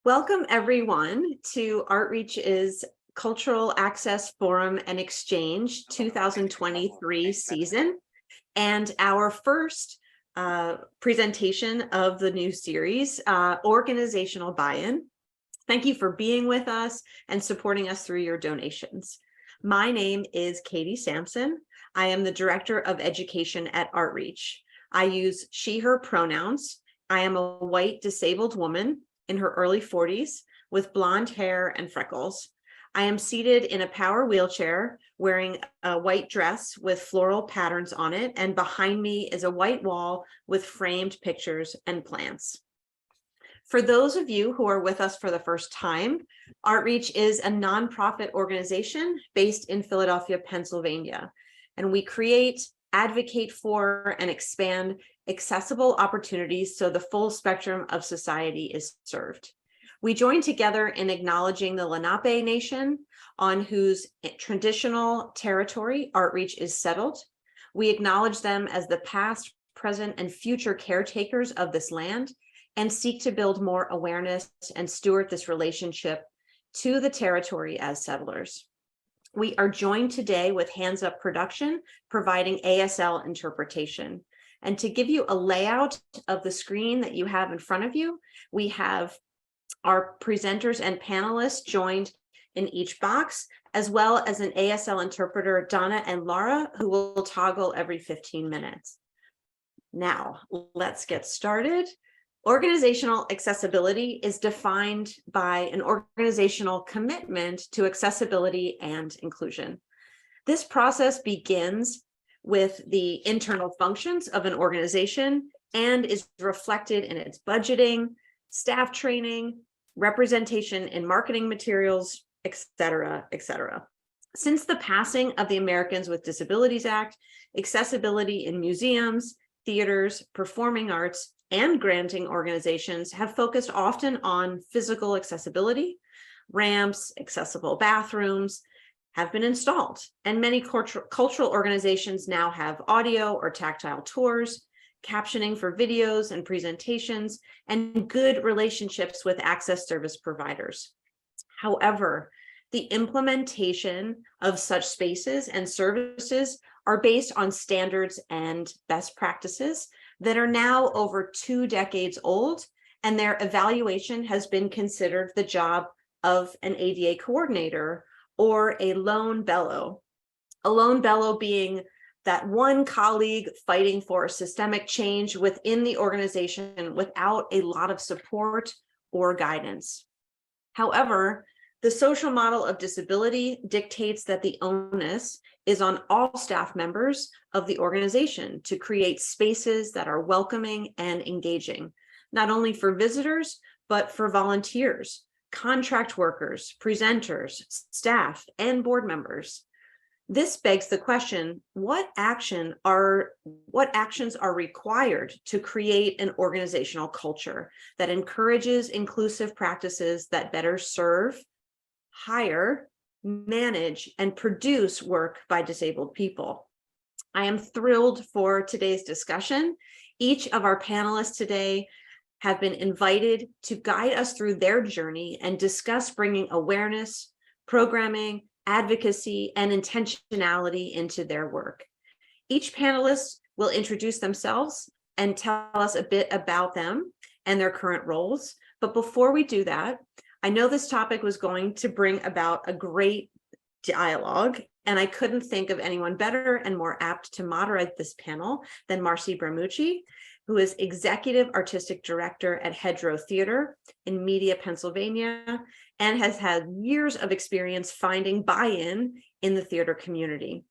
Welcome everyone to Artreach's Cultural Access Forum and Exchange 2023 season and our first presentation of the new series, Organizational Buy-in. Thank you for being with us and supporting us through your donations. My name is Katie Sampson. I am the Director of Education at Artreach. I use she, her pronouns. I am a white disabled woman in her early 40s with blonde hair and freckles. I am seated in a power wheelchair wearing a white dress with floral patterns on it, and behind me is a white wall with framed pictures and plants. For those of you who are with us for the first time, Artreach is a nonprofit organization based in Philadelphia, Pennsylvania, and we create, advocate for, and expand accessible opportunities so the full spectrum of society is served. We join together in acknowledging the Lenape Nation, on whose traditional territory Artreach is settled. We acknowledge them as the past, present, and future caretakers of this land, and seek to build more awareness and steward this relationship to the territory as settlers. We are joined today with Hands Up Production, providing ASL interpretation. And to give you a layout of the screen that you have in front of you, we have our presenters and panelists joined in each box, as well as an ASL interpreter, Donna and Laura, who will toggle every 15 minutes. Now, let's get started. Organizational accessibility is defined by an organizational commitment to accessibility and inclusion. This process begins with the internal functions of an organization and is reflected in its budgeting, staff training, representation in marketing materials, etc., etc. Since the passing of the Americans with Disabilities Act, accessibility in museums, theaters, performing arts, and granting organizations have focused often on physical accessibility. Ramps, accessible bathrooms have been installed, and many cultural organizations now have audio or tactile tours, captioning for videos and presentations, and good relationships with access service providers. However, the implementation of such spaces and services are based on standards and best practices that are now over 2 decades old, and their evaluation has been considered the job of an ADA coordinator or a lone bellow. A lone bellow being that one colleague fighting for systemic change within the organization without a lot of support or guidance. However, the social model of disability dictates that the onus is on all staff members of the organization to create spaces that are welcoming and engaging, not only for visitors, but for volunteers, contract workers, presenters, staff, and board members. This begs the question, what actions are required to create an organizational culture that encourages inclusive practices that better serve, hire, manage, and produce work by disabled people? I am thrilled for today's discussion. Each of our panelists today have been invited to guide us through their journey and discuss bringing awareness, programming, advocacy, and intentionality into their work. Each panelist will introduce themselves and tell us a bit about them and their current roles. But before we do that, I know this topic was going to bring about a great dialogue, and I couldn't think of anyone better and more apt to moderate this panel than Marcie Bramucci, who is Executive Artistic Director at Hedgerow Theater in Media, Pennsylvania, and has had years of experience finding buy-in in the theater community.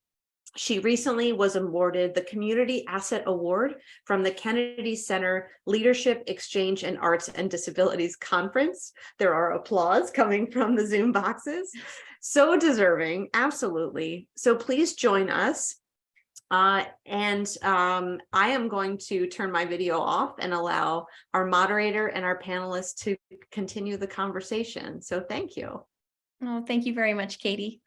She recently was awarded the Community Asset Award from the Kennedy Center Leadership, Exchange, and Arts and Disabilities Conference. There are applause coming from the Zoom boxes. So deserving, absolutely. So please join us. I am going to turn my video off and allow our moderator and our panelists to continue the conversation. So thank you. Oh, thank you very much, Katie.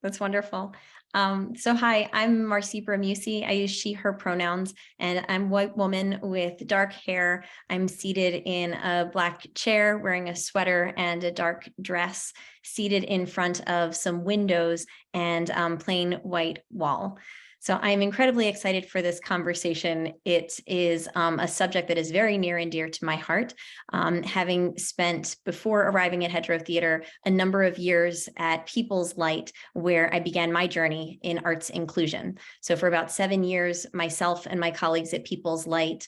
That's wonderful. So hi, I'm Marcie Bramucci. I use she, her pronouns, and I'm a white woman with dark hair. I'm seated in a black chair, wearing a sweater and a dark dress, seated in front of some windows and plain white wall. So I'm incredibly excited for this conversation. It is a subject that is very near and dear to my heart. Having spent, before arriving at Hedgerow Theater, a number of years at People's Light, where I began my journey in arts inclusion. So for about 7 years, myself and my colleagues at People's Light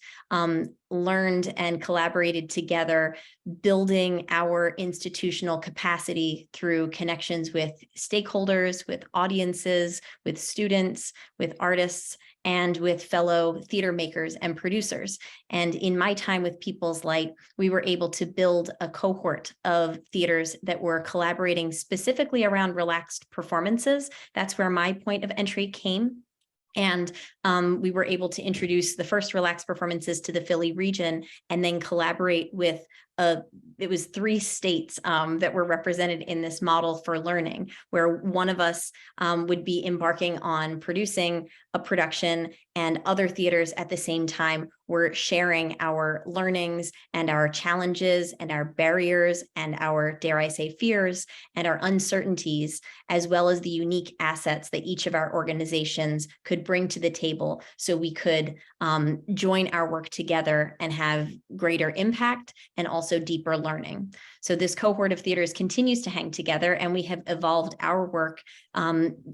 learned and collaborated together, building our institutional capacity through connections with stakeholders, with audiences, with students, with artists, and with fellow theater makers and producers. And in my time with People's Light, we were able to build a cohort of theaters that were collaborating specifically around relaxed performances. That's where my point of entry came. And we were able to introduce the first relaxed performances to the Philly region and then collaborate with it was 3 states that were represented in this model for learning, where one of us would be embarking on producing a production, and other theaters at the same time were sharing our learnings and our challenges and our barriers and our, dare I say, fears and our uncertainties, as well as the unique assets that each of our organizations could bring to the table, so we could join our work together and have greater impact and also deeper learning. So this cohort of theaters continues to hang together, and we have evolved our work,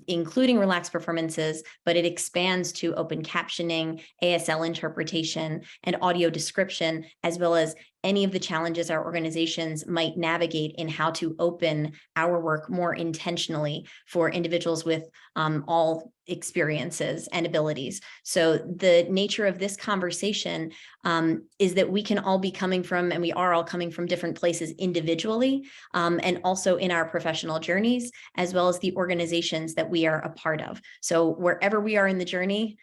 including relaxed performances, but it expands to open captioning, ASL interpretation, and audio description, as well as any of the challenges our organizations might navigate in how to open our work more intentionally for individuals with all experiences and abilities. So the nature of this conversation is that we can all be coming from, and we are all coming from, different places individually, and also in our professional journeys, as well as the organizations that we are a part of. So wherever we are in the journey,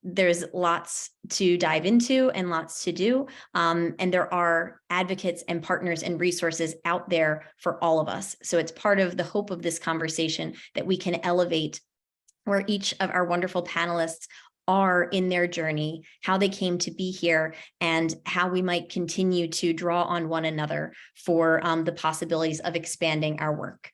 there's lots to dive into and lots to do. And there are advocates and partners and resources out there for all of us. So it's part of the hope of this conversation that we can elevate where each of our wonderful panelists are in their journey, how they came to be here, and how we might continue to draw on one another for the possibilities of expanding our work.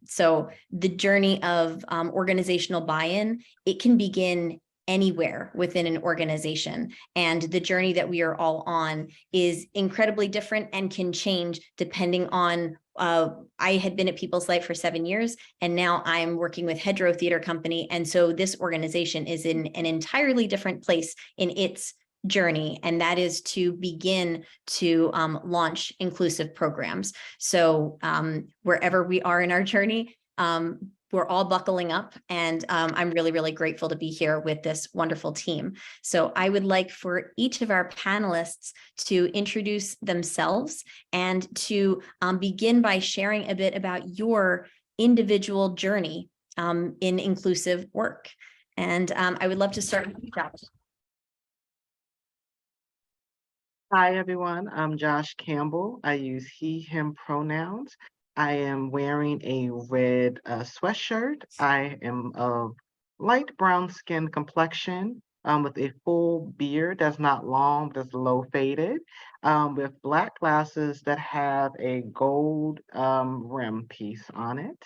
So the journey of organizational buy-in, it can begin anywhere within an organization. And the journey that we are all on is incredibly different and can change depending on I had been at People's Light for 7 years, and now I'm working with Hedgerow Theater Company. And so this organization is in an entirely different place in its journey, and that is to begin to launch inclusive programs. So wherever we are in our journey, we're all buckling up, and I'm really, really grateful to be here with this wonderful team. So I would like for each of our panelists to introduce themselves and to begin by sharing a bit about your individual journey in inclusive work. And I would love to start with you, Josh. Hi, everyone. I'm Josh Campbell. I use he, him pronouns. I am wearing a red sweatshirt. I am of light brown skin complexion with a full beard that's not long, but it's low faded, with black glasses that have a gold rim piece on it.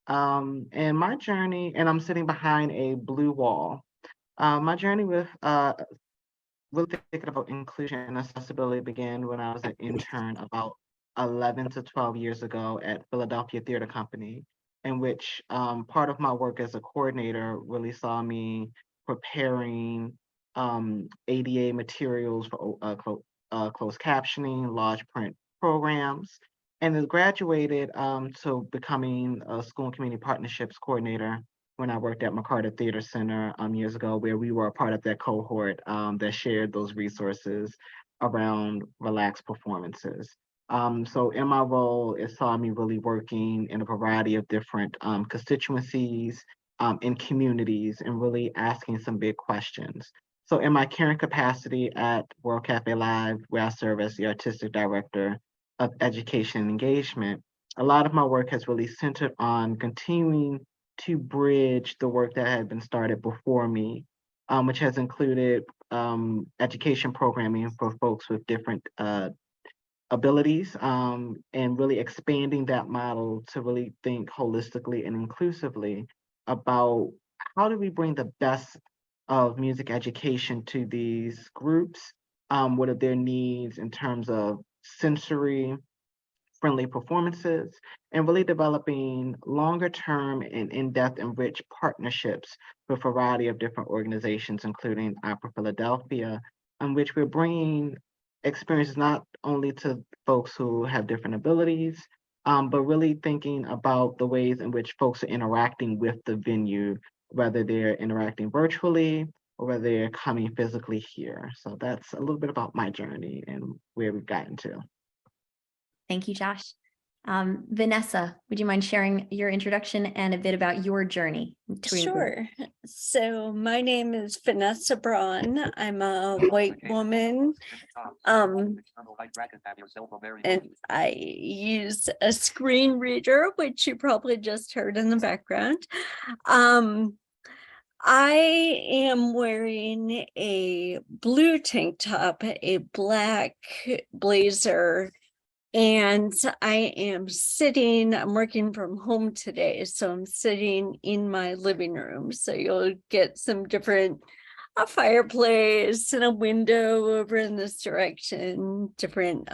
And my journey, and I'm sitting behind a blue wall. My journey with really thinking about inclusion and accessibility began when I was an intern about 11 to 12 years ago at Philadelphia Theater Company, in which part of my work as a coordinator really saw me preparing ADA materials for closed captioning, large print programs, and then graduated to becoming a school and community partnerships coordinator when I worked at McCarter Theater Center years ago, where we were a part of that cohort that shared those resources around relaxed performances. So in my role, it saw me really working in a variety of different constituencies, in communities, and really asking some big questions. So in my current capacity at World Café Live, where I serve as the artistic director of education and engagement, a lot of my work has really centered on continuing to bridge the work that had been started before me, which has included education programming for folks with different abilities, and really expanding that model to really think holistically and inclusively about how do we bring the best of music education to these groups. What are their needs in terms of sensory friendly performances, and really developing longer term and in-depth and rich partnerships with a variety of different organizations, including Opera Philadelphia, in which we're bringing experiences not only to folks who have different abilities, but really thinking about the ways in which folks are interacting with the venue, whether they're interacting virtually or whether they're coming physically here. So that's a little bit about my journey and where we've gotten to. Thank you, Josh. Vanessa, would you mind sharing your introduction and a bit about your journey? Sure. So my name is Vanessa Braun. I'm a white woman. And I use a screen reader, which you probably just heard in the background. I am wearing a blue tank top, a black blazer, and I'm working from home today, so I'm sitting in my living room. So you'll get some different, a fireplace and a window over in this direction, different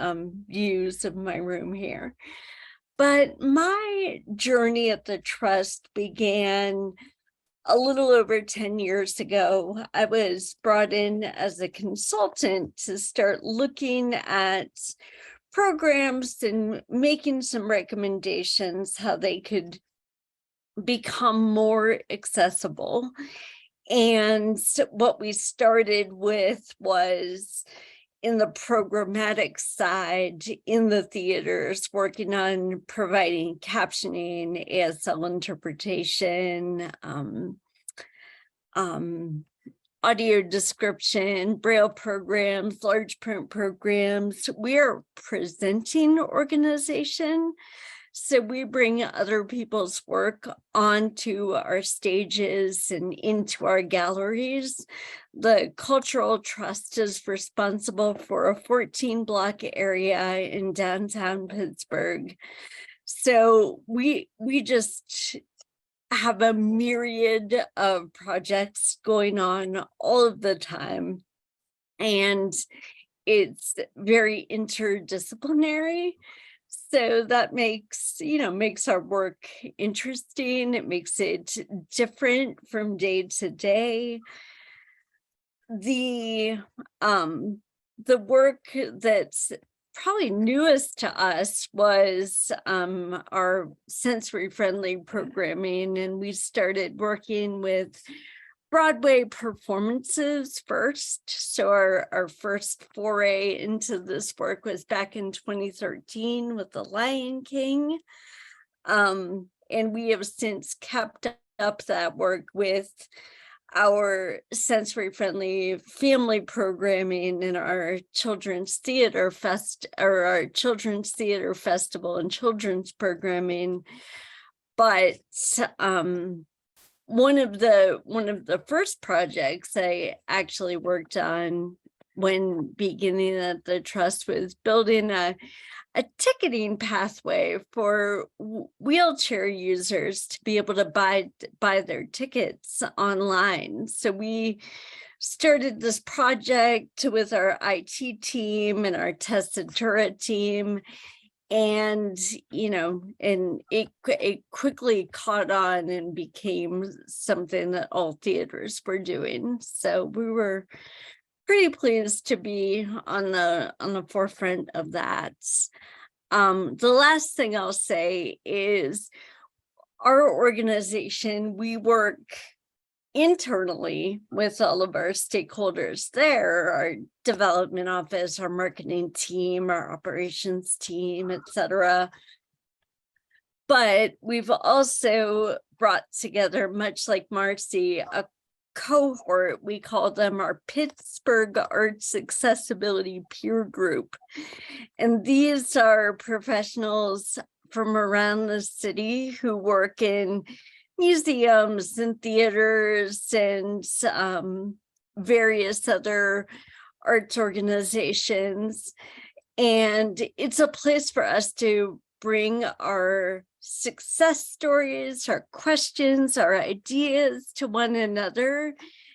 views of my room here. But my journey at the Trust began a little over 10 years ago. I was brought in as a consultant to start looking at programs and making some recommendations how they could become more accessible. And what we started with was in the programmatic side, in the theaters, working on providing captioning, ASL interpretation, audio description, Braille programs, large print programs. We are a presenting organization, so we bring other people's work onto our stages and into our galleries. The Cultural Trust is responsible for a 14-block area in downtown Pittsburgh. So we just have a myriad of projects going on all of the time, and it's very interdisciplinary. So that makes our work interesting. It makes it different from day to day. The work that's probably newest to us was our sensory friendly programming, and we started working with Broadway performances first. So our first foray into this work was back in 2013 with The Lion King. And we have since kept up that work with our sensory friendly family programming in our children's theater children's theater festival and children's programming. But one of the first projects I actually worked on when beginning at the Trust was building a ticketing pathway for wheelchair users to be able to buy their tickets online. So we started this project with our IT team and our Tessitura team, and it quickly caught on and became something that all theaters were doing. So we were pretty pleased to be on the forefront of that. The last thing I'll say is our organization, we work internally with all of our stakeholders there, our development office, our marketing team, our operations team, etc. But we've also brought together, much like Marcie, a cohort. We call them our Pittsburgh Arts Accessibility Peer Group. And these are professionals from around the city who work in museums and theaters and various other arts organizations. And it's a place for us to bring our success stories, our questions, our ideas to one another.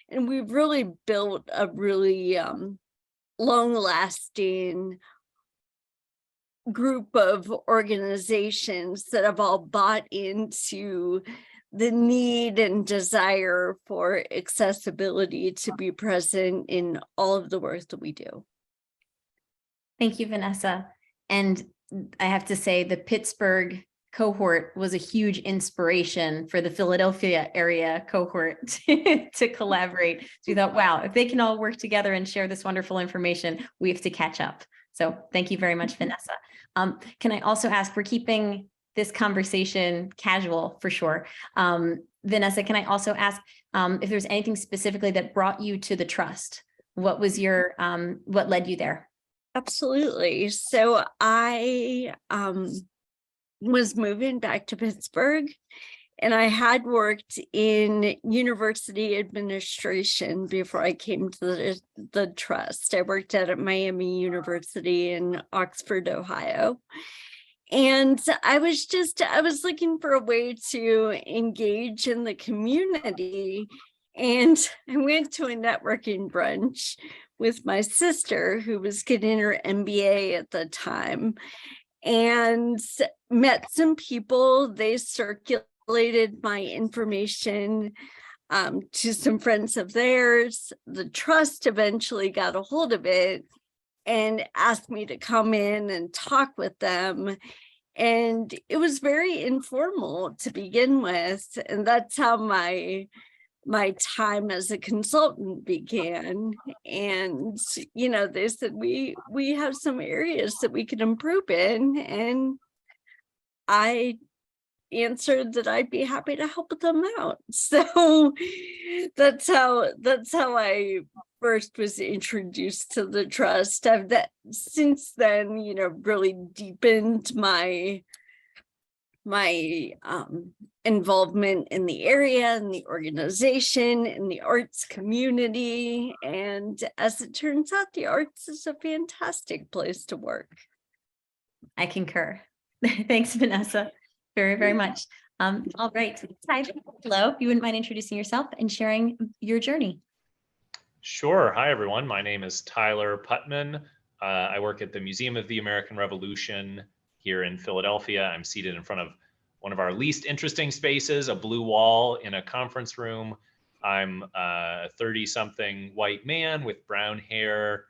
And we've really built a really long-lasting group of organizations that have all bought into the need and desire for accessibility to be present in all of the work that we do. Thank you, Vanessa. And I have to say the Pittsburgh cohort was a huge inspiration for the Philadelphia area cohort to collaborate. So we thought, wow, if they can all work together and share this wonderful information, we have to catch up. So thank you very much, Vanessa. Can I also ask, we're keeping this conversation casual for sure. Vanessa, can I also ask if there's anything specifically that brought you to the trust? What was your, what led you there? Absolutely. So I was moving back to Pittsburgh, and I had worked in university administration before I came to the trust. I worked at Miami University in Oxford, Ohio. And I was looking for a way to engage in the community. And I went to a networking brunch with my sister, who was getting her MBA at the time, and met some people. They circulated my information to some friends of theirs. The trust eventually got a hold of it and asked me to come in and talk with them. And it was very informal to begin with. And that's how my time as a consultant began. And, you know, they said, we have some areas that we could improve in. And I answered that I'd be happy to help them out. So that's how I first was introduced to the trust. I've since then, you know, really deepened my involvement in the area and the organization and the arts community. And as it turns out, the arts is a fantastic place to work. I concur. Thanks, Vanessa, very, very much. All right, Tyler, hello. If you wouldn't mind introducing yourself and sharing your journey. Sure. Hi, everyone. My name is Tyler Putman. I work at the Museum of the American Revolution here in Philadelphia. I'm seated in front of one of our least interesting spaces, a blue wall in a conference room. I'm a 30-something white man with brown hair,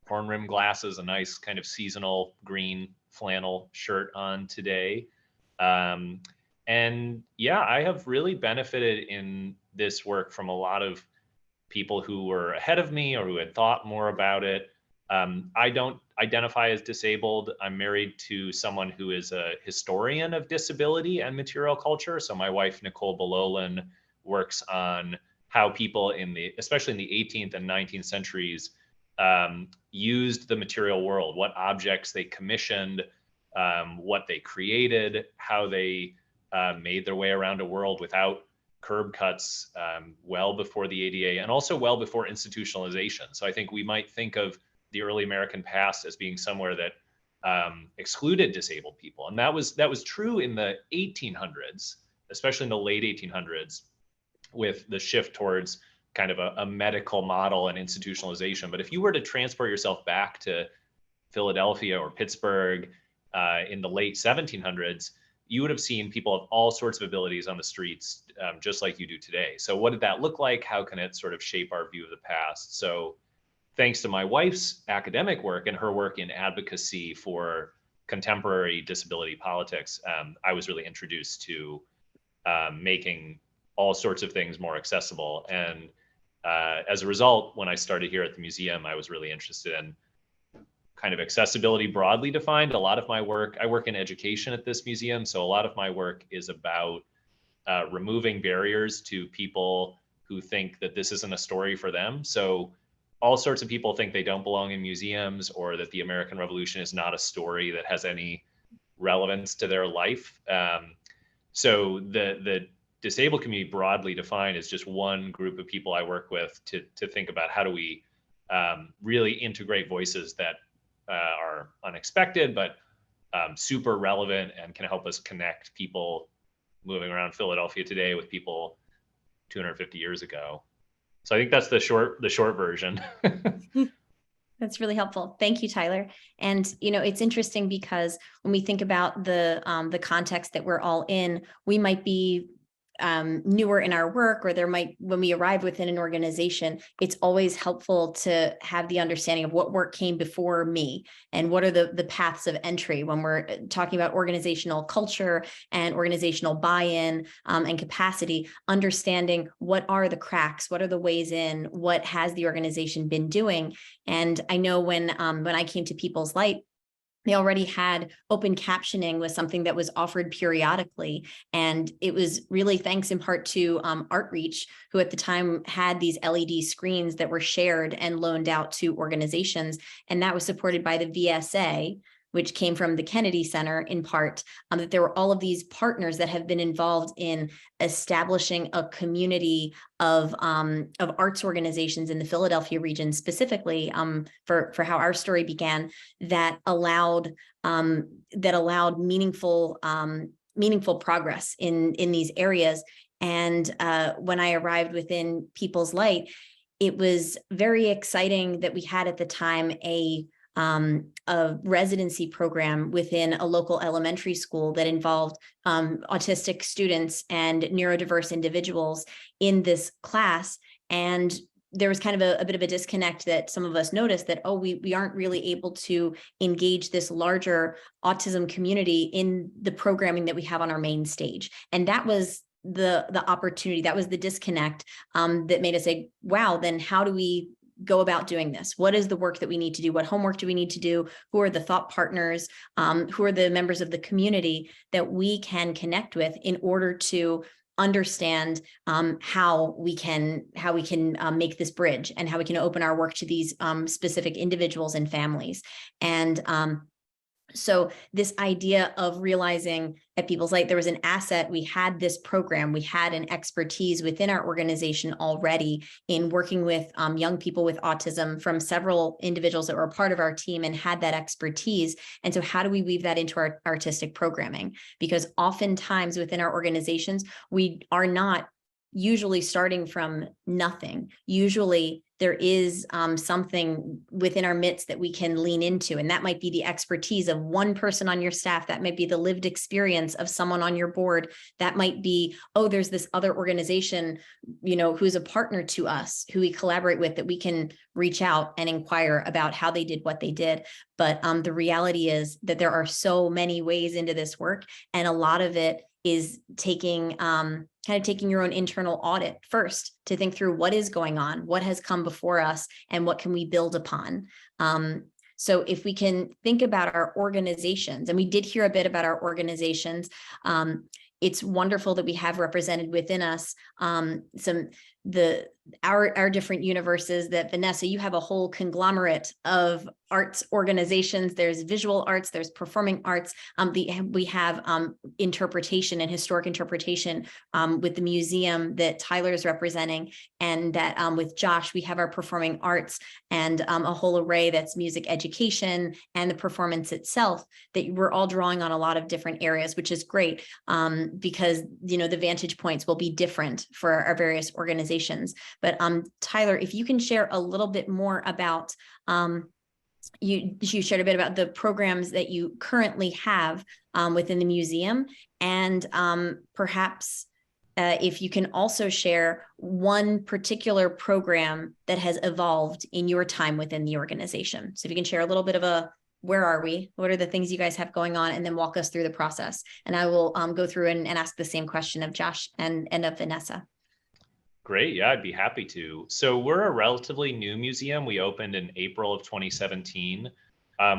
horn-rimmed glasses, a nice kind of seasonal green flannel shirt on today. And yeah, I have really benefited in this work from a lot of people who were ahead of me or who had thought more about it. I don't identify as disabled. I'm married to someone who is a historian of disability and material culture. So my wife, Nicole Bololin, works on how people especially in the 18th and 19th centuries, used the material world, what objects they commissioned, what they created, how they made their way around a world without curb cuts, well before the ADA and also well before institutionalization. So I think we might think of the early American past as being somewhere that excluded disabled people. And that was true in the 1800s, especially in the late 1800s, with the shift towards kind of a medical model and institutionalization. But if you were to transport yourself back to Philadelphia or Pittsburgh in the late 1700s, you would have seen people of all sorts of abilities on the streets, just like you do today. So what did that look like? How can it sort of shape our view of the past? So thanks to my wife's academic work and her work in advocacy for contemporary disability politics, I was really introduced to making all sorts of things more accessible. And as a result, when I started here at the museum, I was really interested in kind of accessibility broadly defined. A lot of my work, I work in education at this museum, so a lot of my work is about removing barriers to people who think that this isn't a story for them. So all sorts of people think they don't belong in museums or that the American Revolution is not a story that has any relevance to their life. So the disabled community broadly defined is just one group of people I work with to think about how do we really integrate voices that are unexpected, but super relevant and can help us connect people moving around Philadelphia today with people 250 years ago. So I think that's the short version. That's really helpful. Thank you, Tyler. And, you know, it's interesting because when we think about the context that we're all in, we might be newer in our work, or when we arrive within an organization, it's always helpful to have the understanding of what work came before me and what are the paths of entry when we're talking about organizational culture and organizational buy-in and capacity, understanding what are the cracks, what are the ways in, what has the organization been doing. And I know when I came to People's Light, they already had open captioning was something that was offered periodically. And it was really thanks in part to Artreach, who at the time had these LED screens that were shared and loaned out to organizations. And that was supported by the VSA, which came from the Kennedy Center in part, that there were all of these partners that have been involved in establishing a community of arts organizations in the Philadelphia region, specifically for how our story began, that allowed meaningful progress in these areas. And when I arrived within People's Light, it was very exciting that we had at the time a residency program within a local elementary school that involved autistic students and neurodiverse individuals in this class. And there was kind of a bit of a disconnect that some of us noticed that, oh, we aren't really able to engage this larger autism community in the programming that we have on our main stage. And that was the opportunity, that was the disconnect that made us say, wow, then how do we go about doing this? What is the work that we need to do? What homework do we need to do? Who are the thought partners? Who are the members of the community that we can connect with in order to understand how we can make this bridge and how we can open our work to these specific individuals and families. And so this idea of realizing at People's Light, there was an asset, we had this program, we had an expertise within our organization already in working with young people with autism from several individuals that were a part of our team and had that expertise. And so how do we weave that into our artistic programming? Because oftentimes within our organizations, we are not usually starting from nothing. Usually there is something within our midst that we can lean into. And that might be the expertise of one person on your staff. That might be the lived experience of someone on your board. That might be, oh, there's this other organization, you know, who's a partner to us, who we collaborate with, that we can reach out and inquire about how they did what they did. But the reality is that there are so many ways into this work. And a lot of it is taking your own internal audit first to think through what is going on, what has come before us, and what can we build upon. So if we can think about our organizations, and we did hear a bit about our organizations, it's wonderful that we have represented within us our different universes. That Vanessa, you have a whole conglomerate of arts organizations. There's visual arts, there's performing arts. We have interpretation and historic interpretation with the museum that Tyler is representing, and that with Josh, we have our performing arts and a whole array that's music education and the performance itself, that we're all drawing on a lot of different areas, which is great because, you know, the vantage points will be different for our various organizations. But Tyler, if you can share a little bit more about, you shared a bit about the programs that you currently have within the museum, and perhaps if you can also share one particular program that has evolved in your time within the organization. So if you can share a little bit of where are we? What are the things you guys have going on? And then walk us through the process. And I will go through and ask the same question of Josh and of Vanessa. Great. Yeah, I'd be happy to. So we're a relatively new museum. We opened in April of 2017,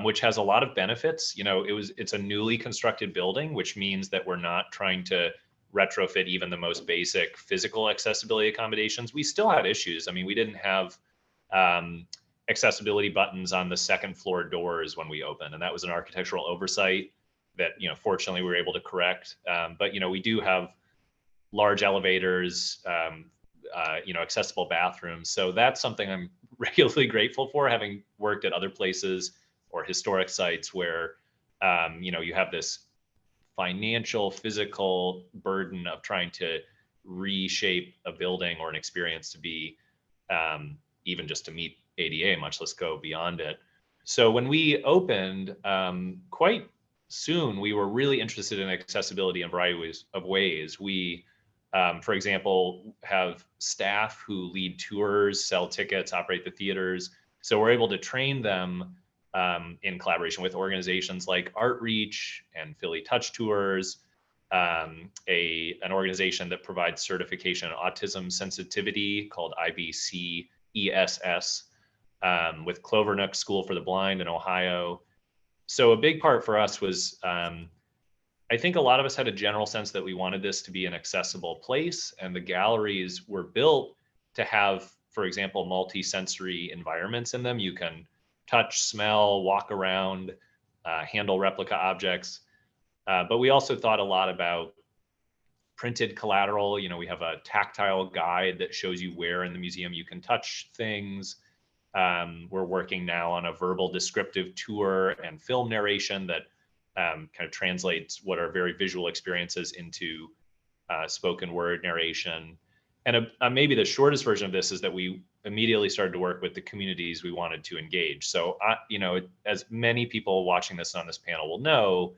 which has a lot of benefits. You know, it's a newly constructed building, which means that we're not trying to retrofit even the most basic physical accessibility accommodations. We still had issues. I mean, we didn't have accessibility buttons on the second floor doors when we opened, and that was an architectural oversight that, you know, fortunately we were able to correct. But, you know, we do have large elevators, accessible bathrooms. So that's something I'm regularly grateful for, having worked at other places or historic sites where, you have this financial, physical burden of trying to reshape a building or an experience to be even just to meet ADA, much less go beyond it. So when we opened, quite soon, we were really interested in accessibility in a variety of ways. We, for example, have staff who lead tours, sell tickets, operate the theaters. So we're able to train them in collaboration with organizations like Artreach and Philly Touch Tours, an organization that provides certification in autism sensitivity called IBC-ESS, with Clovernook School for the Blind in Ohio. So a big part for us was, I think a lot of us had a general sense that we wanted this to be an accessible place, and the galleries were built to have, for example, multi-sensory environments in them. You can touch, smell, walk around, handle replica objects. But we also thought a lot about printed collateral. We have a tactile guide that shows you where in the museum you can touch things. We're working now on a verbal descriptive tour and film narration that kind of translates what are very visual experiences into spoken word narration. And maybe the shortest version of this is that we immediately started to work with the communities we wanted to engage. So, as many people watching this on this panel will know,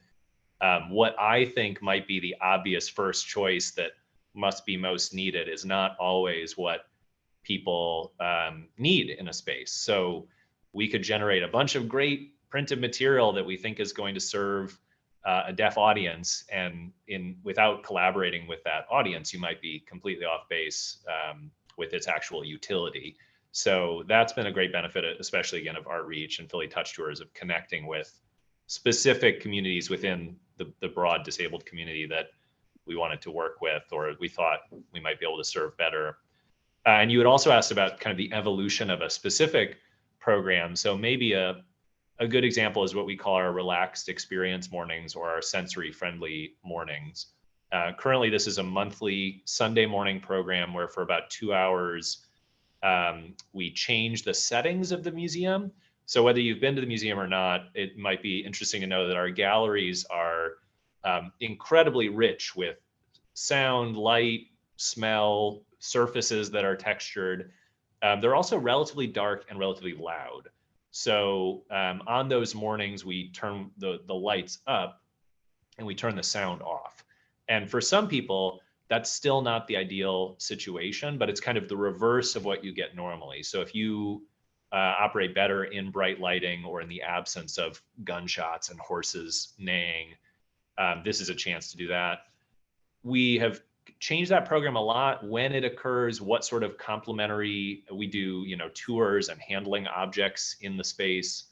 what I think might be the obvious first choice that must be most needed is not always what people need in a space. So we could generate a bunch of great printed material that we think is going to serve a deaf audience, and without collaborating with that audience, you might be completely off base with its actual utility. So that's been a great benefit, especially again of Artreach and Philly Touch Tours, of connecting with specific communities within the broad disabled community that we wanted to work with, or we thought we might be able to serve better. And you had also asked about kind of the evolution of a specific program. So maybe a good example is what we call our relaxed experience mornings, or our sensory friendly mornings. Currently, this is a monthly Sunday morning program where for about 2 hours, we change the settings of the museum. So whether you've been to the museum or not, it might be interesting to know that our galleries are incredibly rich with sound, light, smell, surfaces that are textured. They're also relatively dark and relatively loud. So on those mornings, we turn the lights up and we turn the sound off. And for some people, that's still not the ideal situation, but it's kind of the reverse of what you get normally. So if you operate better in bright lighting or in the absence of gunshots and horses neighing, this is a chance to do that. We have changed that program a lot. When it occurs, what sort of complementary we do, tours and handling objects in the space,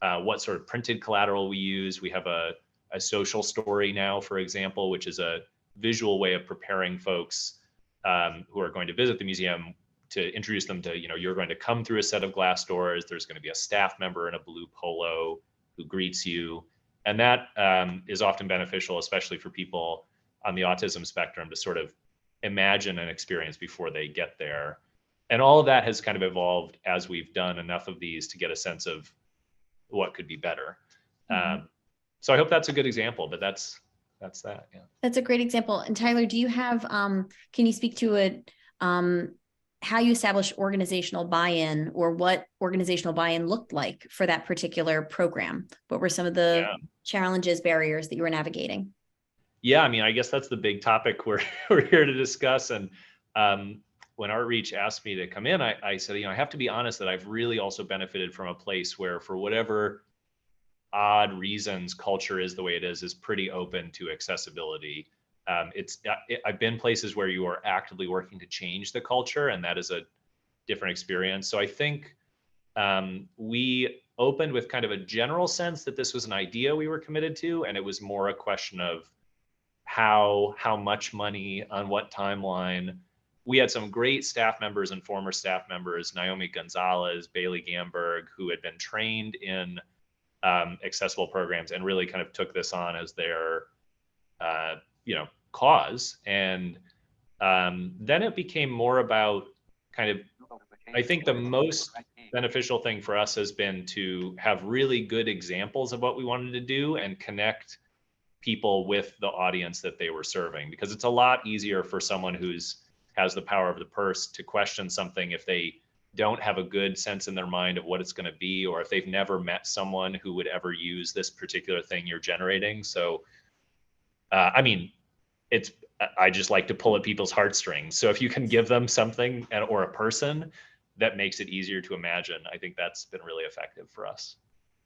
what sort of printed collateral we use. We have a social story now, for example, which is a visual way of preparing folks who are going to visit the museum, to introduce them to, you're going to come through a set of glass doors. There's going to be a staff member in a blue polo who greets you. And that is often beneficial, especially for people on the autism spectrum, to sort of imagine an experience before they get there. And all of that has kind of evolved as we've done enough of these to get a sense of what could be better. Mm-hmm. So I hope that's a good example, but that's that. Yeah. That's a great example. And Tyler, do you have, can you speak to it, how you established organizational buy-in, or what organizational buy-in looked like for that particular program? What were some of the challenges, barriers that you were navigating? Yeah, I mean, I guess that's the big topic we're here to discuss. And when Artreach asked me to come in, I said, I have to be honest that I've really also benefited from a place where, for whatever odd reasons, culture is the way it is pretty open to accessibility. I've been places where you are actively working to change the culture, and that is a different experience. So I think we opened with kind of a general sense that this was an idea we were committed to, and it was more a question of how much money, on what timeline. We had some great staff members and former staff members, Naomi Gonzalez, Bailey Gamberg, who had been trained in accessible programs and really kind of took this on as their cause. And Then it became more about kind of, I think the most beneficial thing for us has been to have really good examples of what we wanted to do and connect people with the audience that they were serving, because it's a lot easier for someone has the power of the purse to question something if they don't have a good sense in their mind of what it's going to be, or if they've never met someone who would ever use this particular thing you're generating. So I mean, I just like to pull at people's heartstrings. So if you can give them something or a person that makes it easier to imagine, I think that's been really effective for us.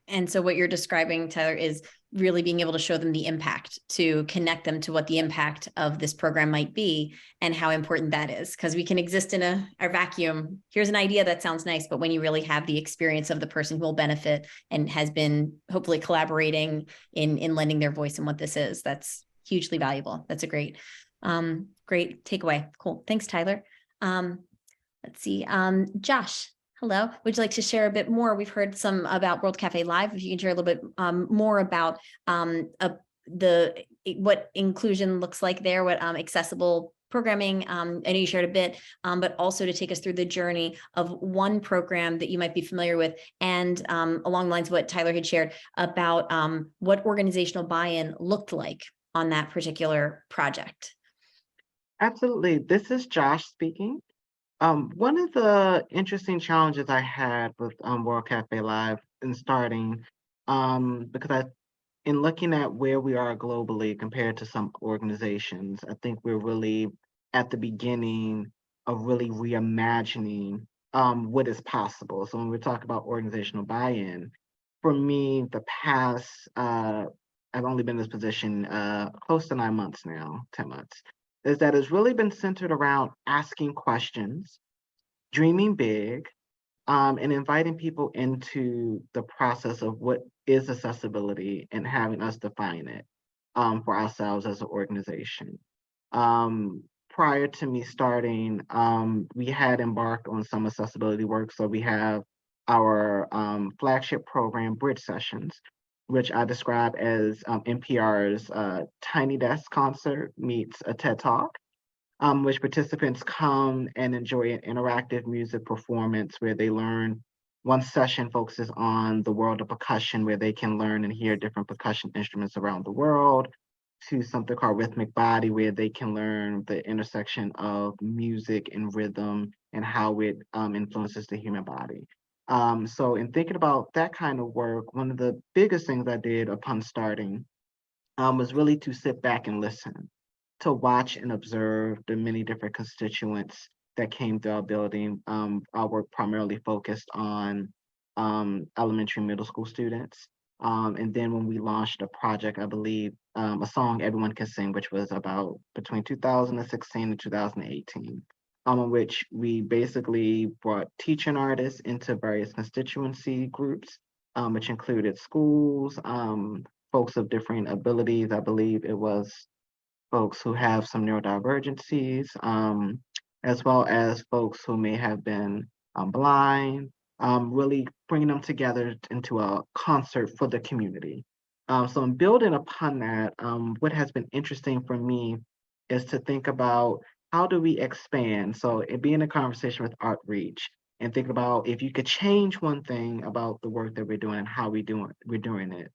And so what you're describing, Tyler, is really being able to show them the impact, to connect them to what the impact of this program might be and how important that is. Because we can exist in our vacuum. Here's an idea that sounds nice, but when you really have the experience of the person who will benefit and has been hopefully collaborating in lending their voice in what this is, that's hugely valuable. That's a great takeaway. Cool. Thanks, Tyler. Let's see. Josh. Hello. Would you like to share a bit more? We've heard some about World Cafe Live. If you can share a little bit more about what inclusion looks like there, what accessible programming. I know you shared a bit, but also to take us through the journey of one program that you might be familiar with, and along the lines of what Tyler had shared about what organizational buy-in looked like on that particular project. Absolutely. This is Josh speaking. One of the interesting challenges I had with World Cafe Live in starting, because in looking at where we are globally compared to some organizations, I think we're really at the beginning of really reimagining what is possible. So when we talk about organizational buy-in, for me, the past, I've only been in this position close to 9 months now, 10 months. Is that it's really been centered around asking questions, dreaming big, and inviting people into the process of what is accessibility and having us define it for ourselves as an organization. Prior to me starting, we had embarked on some accessibility work. So we have our flagship program, Bridge Sessions, which I describe as NPR's Tiny Desk Concert meets a TED Talk, which participants come and enjoy an interactive music performance where they learn. One session focuses on the world of percussion, where they can learn and hear different percussion instruments around the world, to something called Rhythmic Body, where they can learn the intersection of music and rhythm and how it influences the human body. So in thinking about that kind of work, one of the biggest things I did upon starting was really to sit back and listen, to watch and observe the many different constituents that came through our building. Our work primarily focused on elementary and middle school students. And then when we launched a project, I believe, a song Everyone Can Sing, which was about between 2016 and 2018. In which we basically brought teaching artists into various constituency groups, which included schools, folks of different abilities. I believe it was folks who have some neurodivergencies, as well as folks who may have been blind, really bringing them together into a concert for the community. So in building upon that, what has been interesting for me is to think about, how do we expand? So it being a conversation with Outreach and think about, if you could change one thing about the work that we're doing and how we're doing it,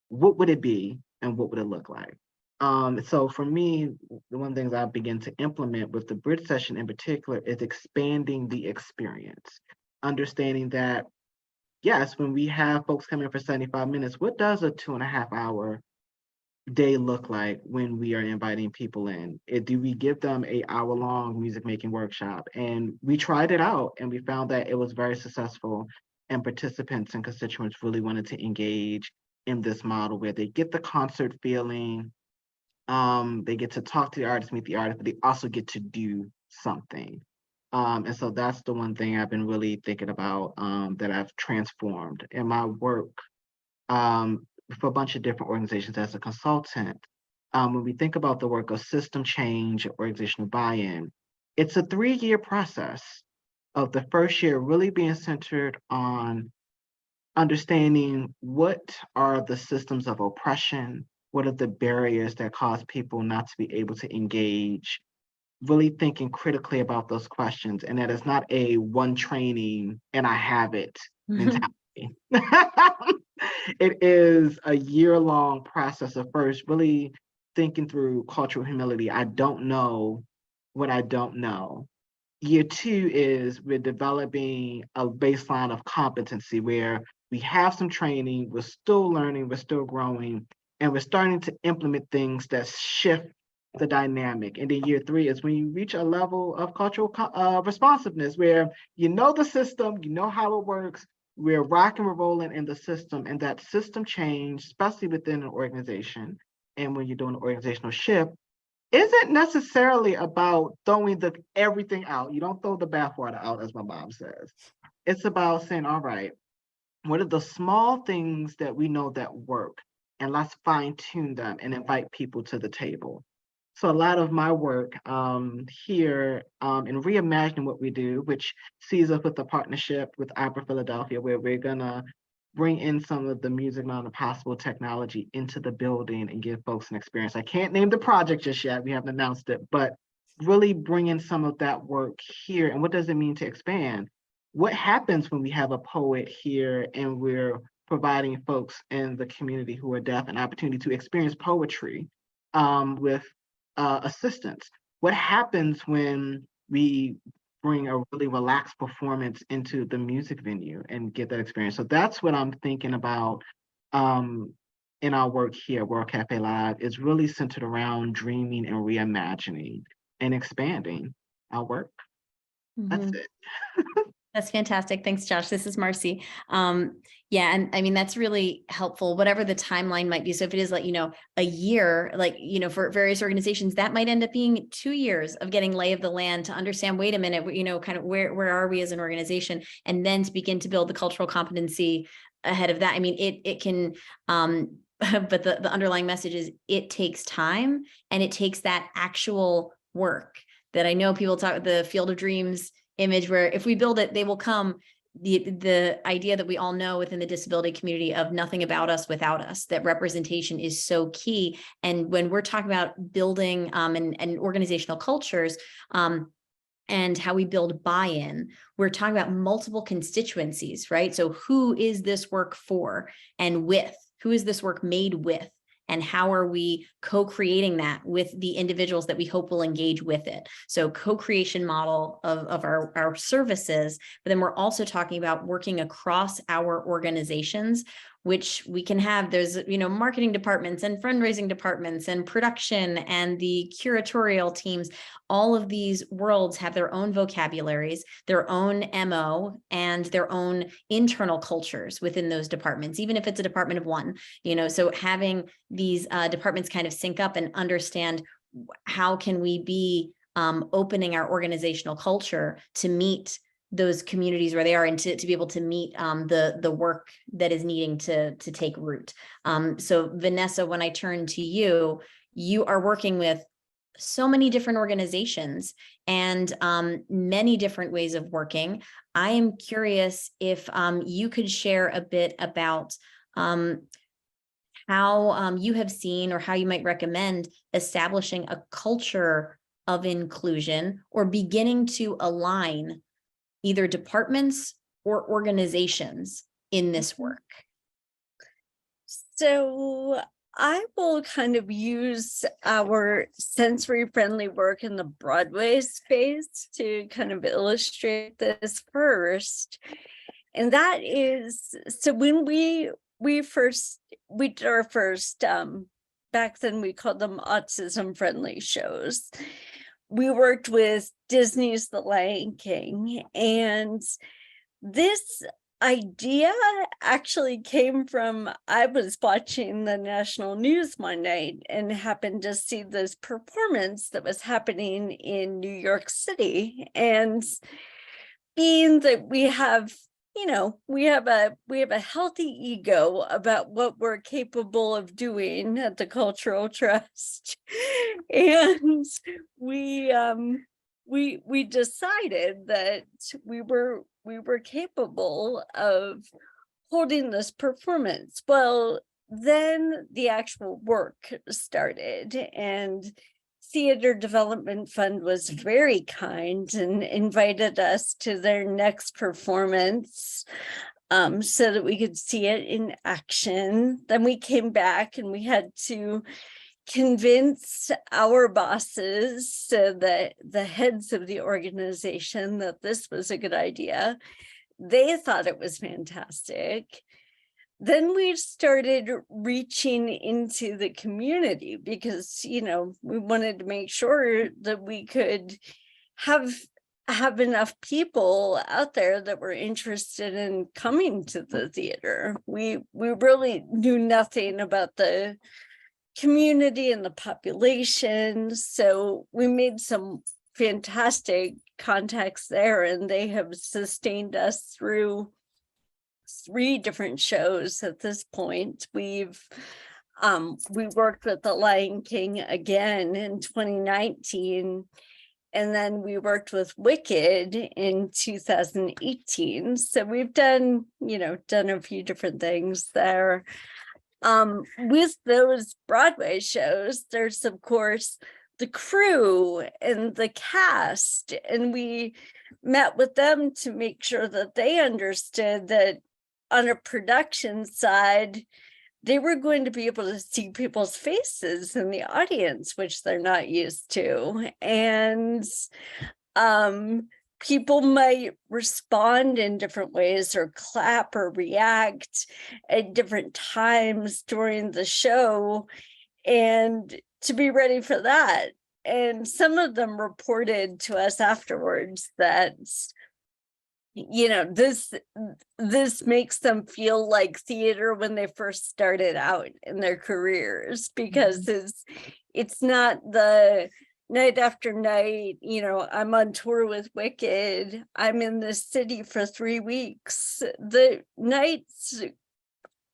what would it be and what would it look like? So for me, the one of the things I begin to implement with the Bridge Session in particular is expanding the experience, understanding that, yes, when we have folks come in for 75 minutes, what does a 2.5-hour day look like when we are inviting people in? Do we give them an hour-long music making workshop? And we tried it out and we found that it was very successful, and participants and constituents really wanted to engage in this model where they get the concert feeling, they get to talk to the artist, meet the artist, but they also get to do something. And so that's the one thing I've been really thinking about, that I've transformed in my work for a bunch of different organizations as a consultant. When we think about the work of system change, organizational buy-in, it's a 3-year process of the first year really being centered on understanding what are the systems of oppression, what are the barriers that cause people not to be able to engage really thinking critically about those questions, and that it's not a one training and I have it mentality. It is a year-long process of first really thinking through cultural humility. I don't know what I don't know. Year two is we're developing a baseline of competency where we have some training, we're still learning, we're still growing, and we're starting to implement things that shift the dynamic. And then year three is when you reach a level of cultural responsiveness where you know the system, you know how it works, we're rocking, we're rolling in the system, and that system change, especially within an organization, and when you're doing an organizational shift, isn't necessarily about throwing everything out. You don't throw the bathwater out, as my mom says. It's about saying, all right, what are the small things that we know that work? And let's fine tune them and invite people to the table. So a lot of my work here in reimagining what we do, which sees us with a partnership with Opera Philadelphia, where we're gonna bring in some of the Music Mountain Possible technology into the building and give folks an experience. I can't name the project just yet, we haven't announced it, but really bring in some of that work here. And what does it mean to expand? What happens when we have a poet here and we're providing folks in the community who are deaf an opportunity to experience poetry with assistance? What happens when we bring a really relaxed performance into the music venue and get that experience? So that's what I'm thinking about in our work here at World Cafe Live, is really centered around dreaming and reimagining and expanding our work. That's it. That's fantastic. Thanks, Josh. This is Marcie. Yeah, and I mean, that's really helpful, whatever the timeline might be. So if it is like, a year, like, for various organizations, that might end up being 2 years of getting lay of the land to understand, wait a minute, kind of where are we as an organization? And then to begin to build the cultural competency ahead of that. I mean, it can, but the underlying message is it takes time, and it takes that actual work that I know people talk, the Field of Dreams image, where if we build it, they will come. The idea that we all know within the disability community of nothing about us without us, that representation is so key. And when we're talking about building and organizational cultures, and how we build buy-in, we're talking about multiple constituencies, right? So who is this work for and with? Who is this work made with? And how are we co-creating that with the individuals that we hope will engage with it? So co-creation model of our services, but then we're also talking about working across our organizations, which we can have. There's, marketing departments and fundraising departments and production and the curatorial teams. All of these worlds have their own vocabularies, their own MO, and their own internal cultures within those departments, even if it's a department of one, so having these departments kind of sync up and understand how can we be opening our organizational culture to meet those communities where they are, and to be able to meet the work that is needing to take root. So Vanessa, when I turn to you, you are working with so many different organizations and many different ways of working. I am curious if you could share a bit about how you have seen, or how you might recommend establishing a culture of inclusion, or beginning to align either departments or organizations in this work. So I will kind of use our sensory friendly work in the Broadway space to kind of illustrate this first. And that is, so when we did our first, back then we called them autism friendly shows. We worked with Disney's The Lion King, and this idea actually came from, I was watching the national news one night and happened to see this performance that was happening in New York City. And being that we have a healthy ego about what we're capable of doing at the Cultural Trust, and we decided that we were capable of holding this performance. Well, then the actual work started, and Theater Development Fund was very kind and invited us to their next performance, so that we could see it in action. Then we came back and we had to convince our bosses, so that the heads of the organization, that this was a good idea. They thought it was fantastic. Then we started reaching into the community because, we wanted to make sure that we could have enough people out there that were interested in coming to the theater. We really knew nothing about the community and the population, so we made some fantastic contacts there, and they have sustained us through 3 different shows at this point. We worked with The Lion King again in 2019, and then we worked with Wicked in 2018. So we've done a few different things there. With those Broadway shows, there's of course the crew and the cast, and we met with them to make sure that they understood that on a production side, they were going to be able to see people's faces in the audience, which they're not used to. And people might respond in different ways or clap or react at different times during the show, and to be ready for that. And some of them reported to us afterwards that this makes them feel like theater when they first started out in their careers, because it's not the night after night, I'm on tour with Wicked, I'm in the city for 3 weeks. The nights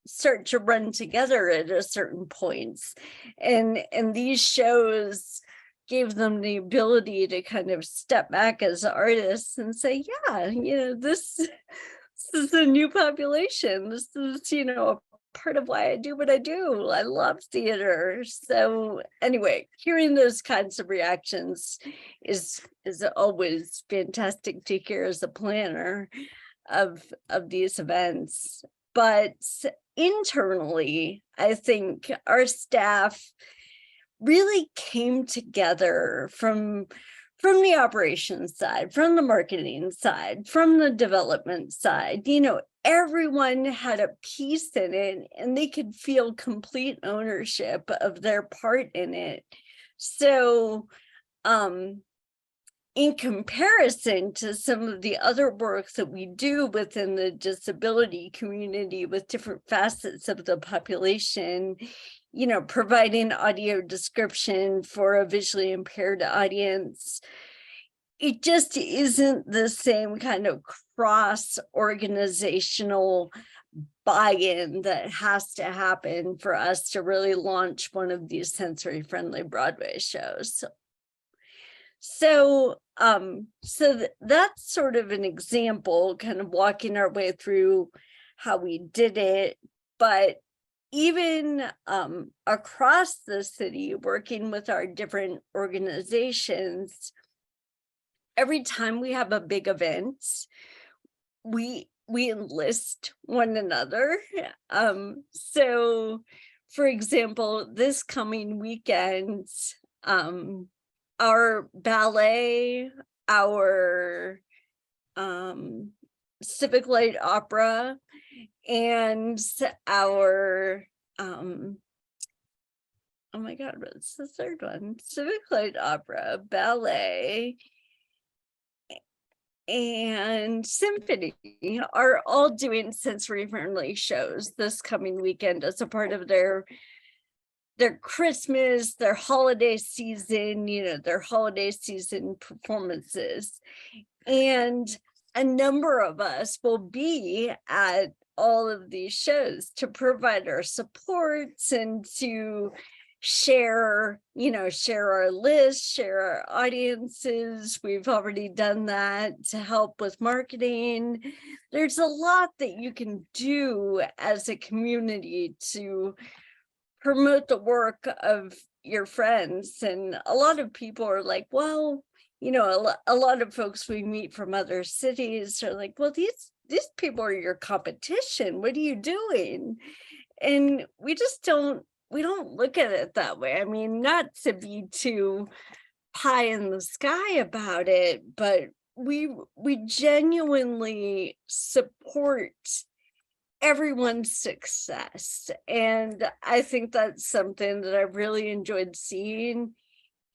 start to run together at a certain points, and these shows gave them the ability to kind of step back as artists and say, yeah, this is a new population. This is, a part of why I do what I do. I love theater. So anyway, hearing those kinds of reactions is always fantastic to hear as a planner of these events. But internally, I think our staff really came together from the operations side, from the marketing side, from the development side. Everyone had a piece in it, and they could feel complete ownership of their part in it. So in comparison to some of the other work that we do within the disability community with different facets of the population, providing audio description for a visually impaired audience, it just isn't the same kind of cross-organizational buy-in that has to happen for us to really launch one of these sensory-friendly Broadway shows. So that's sort of an example, kind of walking our way through how we did it. But even across the city, working with our different organizations, every time we have a big event, we enlist one another. So, for example, this coming weekend, our ballet, our Civic Light Opera, and our oh my god, what's the third one? Civic Light Opera, ballet, and symphony are all doing sensory friendly shows this coming weekend as a part of their Christmas, their holiday season, their holiday season performances. And a number of us will be at all of these shows to provide our supports and to share our list, share our audiences. We've already done that to help with marketing. There's a lot that you can do as a community to promote the work of your friends. And a lot of people are like, well, a lot of folks we meet from other cities are like, well, these people are your competition. What are you doing? And we don't look at it that way. I mean, not to be too pie in the sky about it, but we genuinely support everyone's success. And I think that's something that I really enjoyed seeing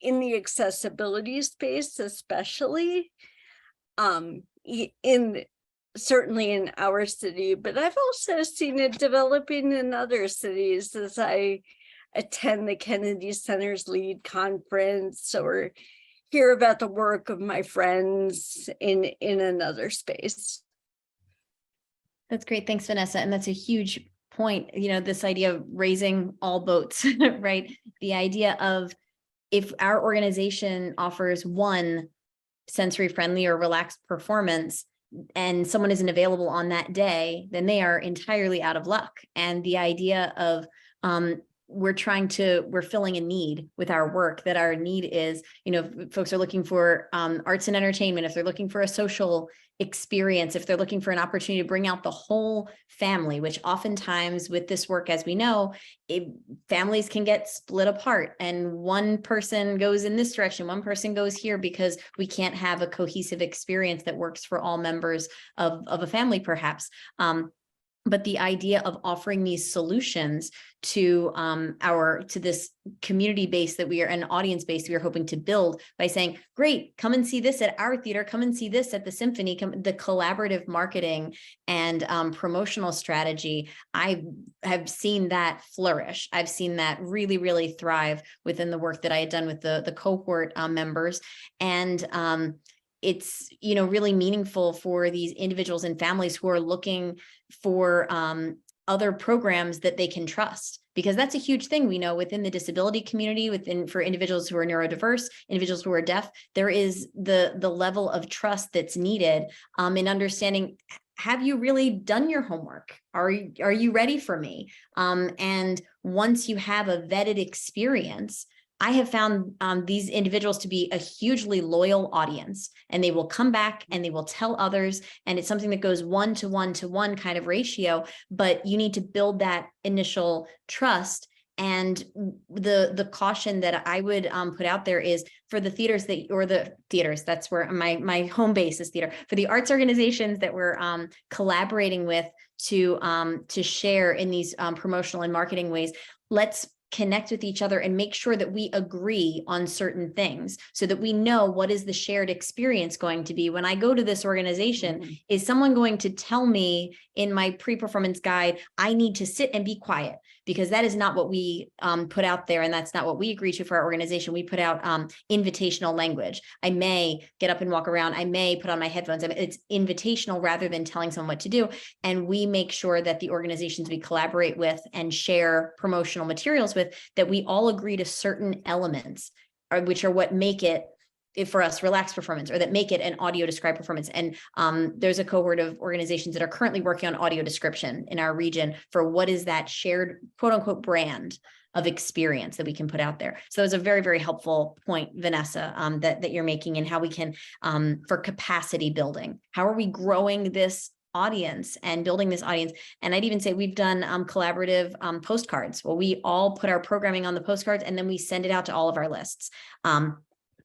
in the accessibility space, especially in certainly in our city, but I've also seen it developing in other cities as I attend the Kennedy Center's LEAD conference or hear about the work of my friends in another space. That's great. Thanks, Vanessa. And that's a huge point, this idea of raising all boats, right? The idea of if our organization offers one sensory friendly or relaxed performance and someone isn't available on that day, then they are entirely out of luck. And the idea of we're filling a need with our work, that our need is, folks are looking for arts and entertainment, if they're looking for a social experience, if they're looking for an opportunity to bring out the whole family, which oftentimes with this work, as we know, families can get split apart and one person goes in this direction, one person goes here, because we can't have a cohesive experience that works for all members of a family, perhaps. But the idea of offering these solutions to this community base that we are, an audience base we are hoping to build by saying, great, come and see this at our theater, come and see this at the symphony, the collaborative marketing and promotional strategy. I have seen that flourish. I've seen that really, really thrive within the work that I had done with the cohort members. And it's, really meaningful for these individuals and families who are looking for other programs that they can trust, because that's a huge thing. We know within the disability community, for individuals who are neurodiverse, individuals who are deaf, there is the level of trust that's needed in understanding, have you really done your homework? Are you ready for me? And once you have a vetted experience, I have found these individuals to be a hugely loyal audience, and they will come back and they will tell others. And it's something that goes 1-to-1-to-1 kind of ratio, but you need to build that initial trust. And the caution that I would put out there is for the theaters that's where my home base is theater, for the arts organizations that we're collaborating with to share in these promotional and marketing ways, let's connect with each other and make sure that we agree on certain things so that we know what is the shared experience going to be. When I go to this organization, is someone going to tell me in my pre-performance guide, I need to sit and be quiet? Because that is not what we put out there. And that's not what we agree to for our organization. We put out invitational language. I may get up and walk around. I may put on my headphones. It's invitational rather than telling someone what to do. And we make sure that the organizations we collaborate with and share promotional materials with, that we all agree to certain elements, which are what make it, for us, relaxed performance, or that make it an audio described performance. And there's a cohort of organizations that are currently working on audio description in our region for what is that shared quote unquote brand of experience that we can put out there. So it's a very, very helpful point, Vanessa, that you're making, and how we can, for capacity building, how are we growing this audience and building this audience? And I'd even say we've done collaborative postcards. Well, we all put our programming on the postcards and then we send it out to all of our lists.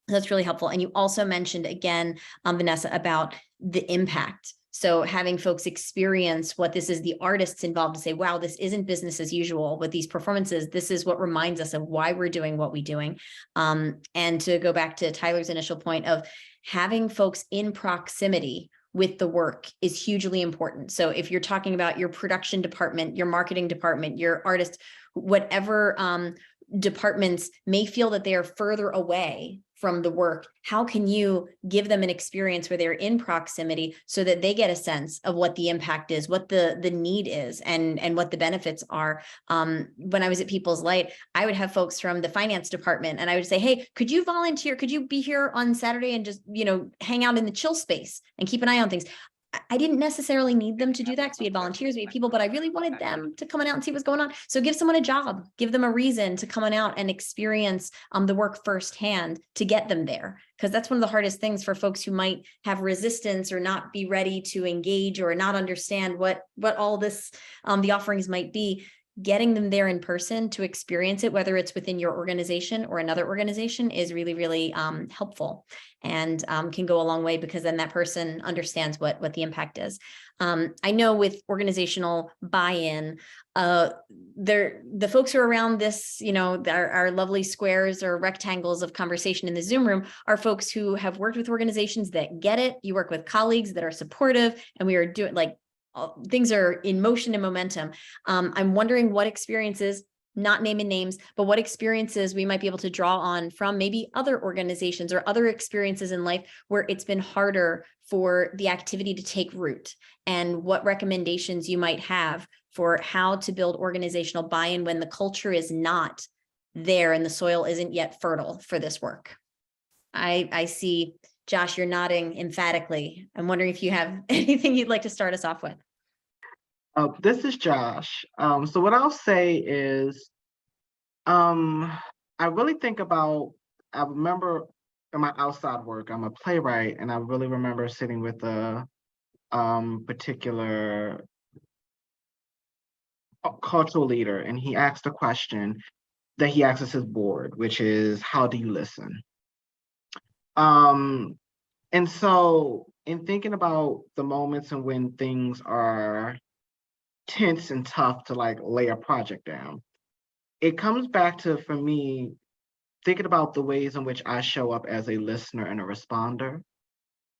That's really helpful. And you also mentioned again, Vanessa, about the impact. So having folks experience what this is, the artists involved, to say, wow, this isn't business as usual with these performances. This is what reminds us of why we're doing what we're doing. And to go back to Tyler's initial point of having folks in proximity with the work is hugely important. So if you're talking about your production department, your marketing department, your artist, whatever departments may feel that they are further away from the work, how can you give them an experience where they're in proximity so that they get a sense of what the impact is, what the need is, and what the benefits are? When I was at People's Light, I would have folks from the finance department and I would say, hey, could you volunteer? Could you be here on Saturday and just, hang out in the chill space and keep an eye on things? I didn't necessarily need them to do that because we had volunteers, we had people, but I really wanted them to come on out and see what's going on. So give someone a job, give them a reason to come on out and experience the work firsthand to get them there. Because that's one of the hardest things for folks who might have resistance or not be ready to engage or not understand what all this, the offerings might be. Getting them there in person to experience it, whether it's within your organization or another organization, is really, really helpful, and can go a long way, because then that person understands what the impact is. I know with organizational buy-in, the folks who are around this, our lovely squares or rectangles of conversation in the Zoom room are folks who have worked with organizations that get it. You work with colleagues that are supportive, and we are doing things are in motion and momentum. I'm wondering what experiences, not naming names, but what experiences we might be able to draw on from maybe other organizations or other experiences in life where it's been harder for the activity to take root, and what recommendations you might have for how to build organizational buy-in when the culture is not there and the soil isn't yet fertile for this work. I see, Josh, you're nodding emphatically. I'm wondering if you have anything you'd like to start us off with. This is Josh. So what I'll say is, I really think about, I remember in my outside work, I'm a playwright, and I really remember sitting with a particular cultural leader, and he asked a question that he asks his board, which is, how do you listen? And so in thinking about the moments and when things are tense and tough to lay a project down, it comes back to, for me, thinking about the ways in which I show up as a listener and a responder,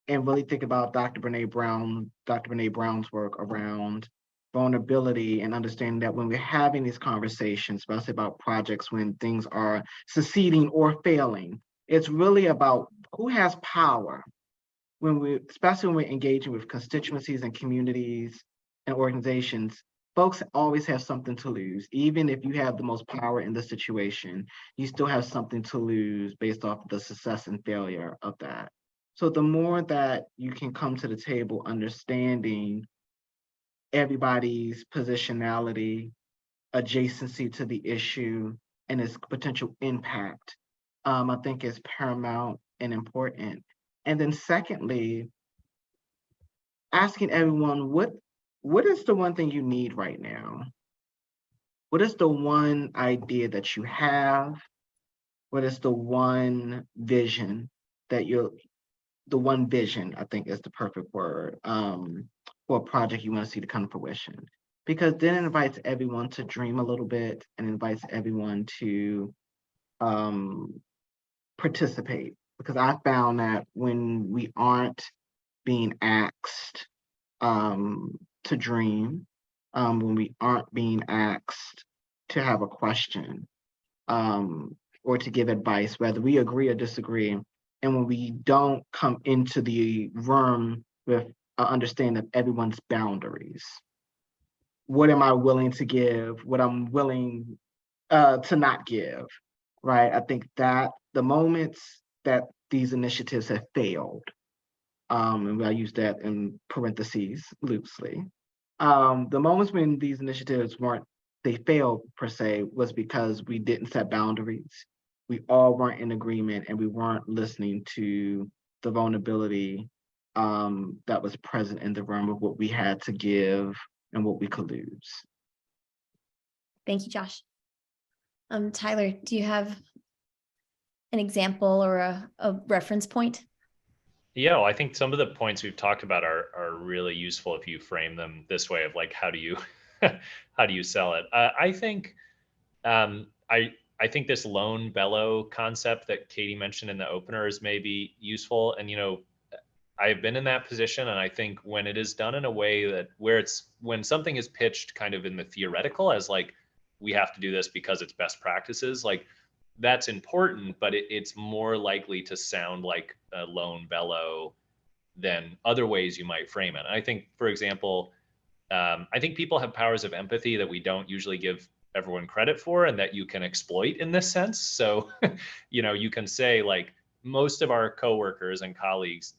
and really think about Dr. Brene Brown's work around vulnerability, and understanding that when we're having these conversations, especially about projects when things are succeeding or failing, it's really about who has power. Especially when we're engaging with constituencies and communities and organizations, folks always have something to lose. Even if you have the most power in the situation, you still have something to lose based off of the success and failure of that. So the more that you can come to the table understanding everybody's positionality, adjacency to the issue, and its potential impact, I think is paramount and important. And then secondly, asking everyone, what is the one thing you need right now? What is the one idea that you have? What is the one vision that the one vision, I think is the perfect word, for a project you want to see to come to fruition? Because then it invites everyone to dream a little bit, and invites everyone to participate. Because I found that when we aren't being asked to dream, when we aren't being asked to have a question, or to give advice, whether we agree or disagree, and when we don't come into the room with an understanding of everyone's boundaries, what am I willing to give, what I'm willing to not give, right? I think that the moments that these initiatives have failed, and I use that in parentheses loosely, the moments when these initiatives they failed per se, was because we didn't set boundaries. We all weren't in agreement, and we weren't listening to the vulnerability that was present in the room of what we had to give and what we could lose. Thank you, Josh. Tyler, do you have an example or a reference point? Yeah, well, I think some of the points we've talked about are really useful if you frame them this way of how do you how do you sell it? I think I think this lone bellow concept that Katie mentioned in the opener is maybe useful. And I've been in that position, and I think when it is done in a way that when something is pitched kind of in the theoretical as we have to do this because it's best practices, that's important, but it's more likely to sound like a lone bellow than other ways you might frame it. And I think, for example, I think people have powers of empathy that we don't usually give everyone credit for, and that you can exploit in this sense. So, you can say most of our coworkers and colleagues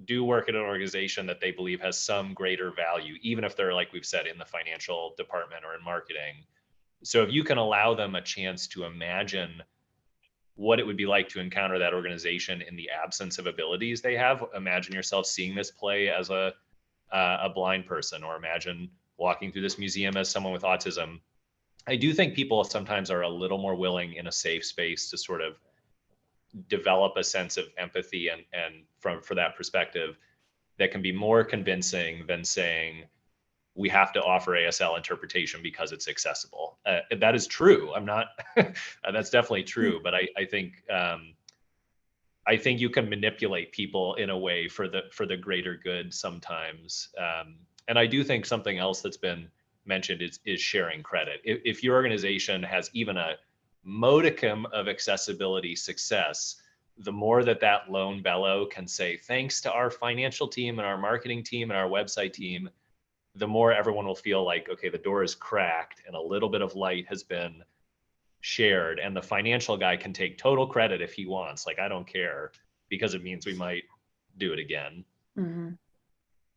do work at an organization that they believe has some greater value, even if they're, like we've said, in the financial department or in marketing. So if you can allow them a chance to imagine what it would be like to encounter that organization in the absence of abilities they have, imagine yourself seeing this play as a blind person, or imagine walking through this museum as someone with autism. I do think people sometimes are a little more willing in a safe space to sort of develop a sense of empathy and for that perspective that can be more convincing than saying we have to offer ASL interpretation because it's accessible. That is true. I'm not, that's definitely true. But I think you can manipulate people in a way for the greater good sometimes. And I do think something else that's been mentioned is sharing credit. If your organization has even a modicum of accessibility success, the more that lone bellow can say, thanks to our financial team and our marketing team and our website team, the more everyone will feel like, okay, the door is cracked and a little bit of light has been shared, and the financial guy can take total credit if he wants. Like, I don't care, because it means we might do it again. Mm-hmm.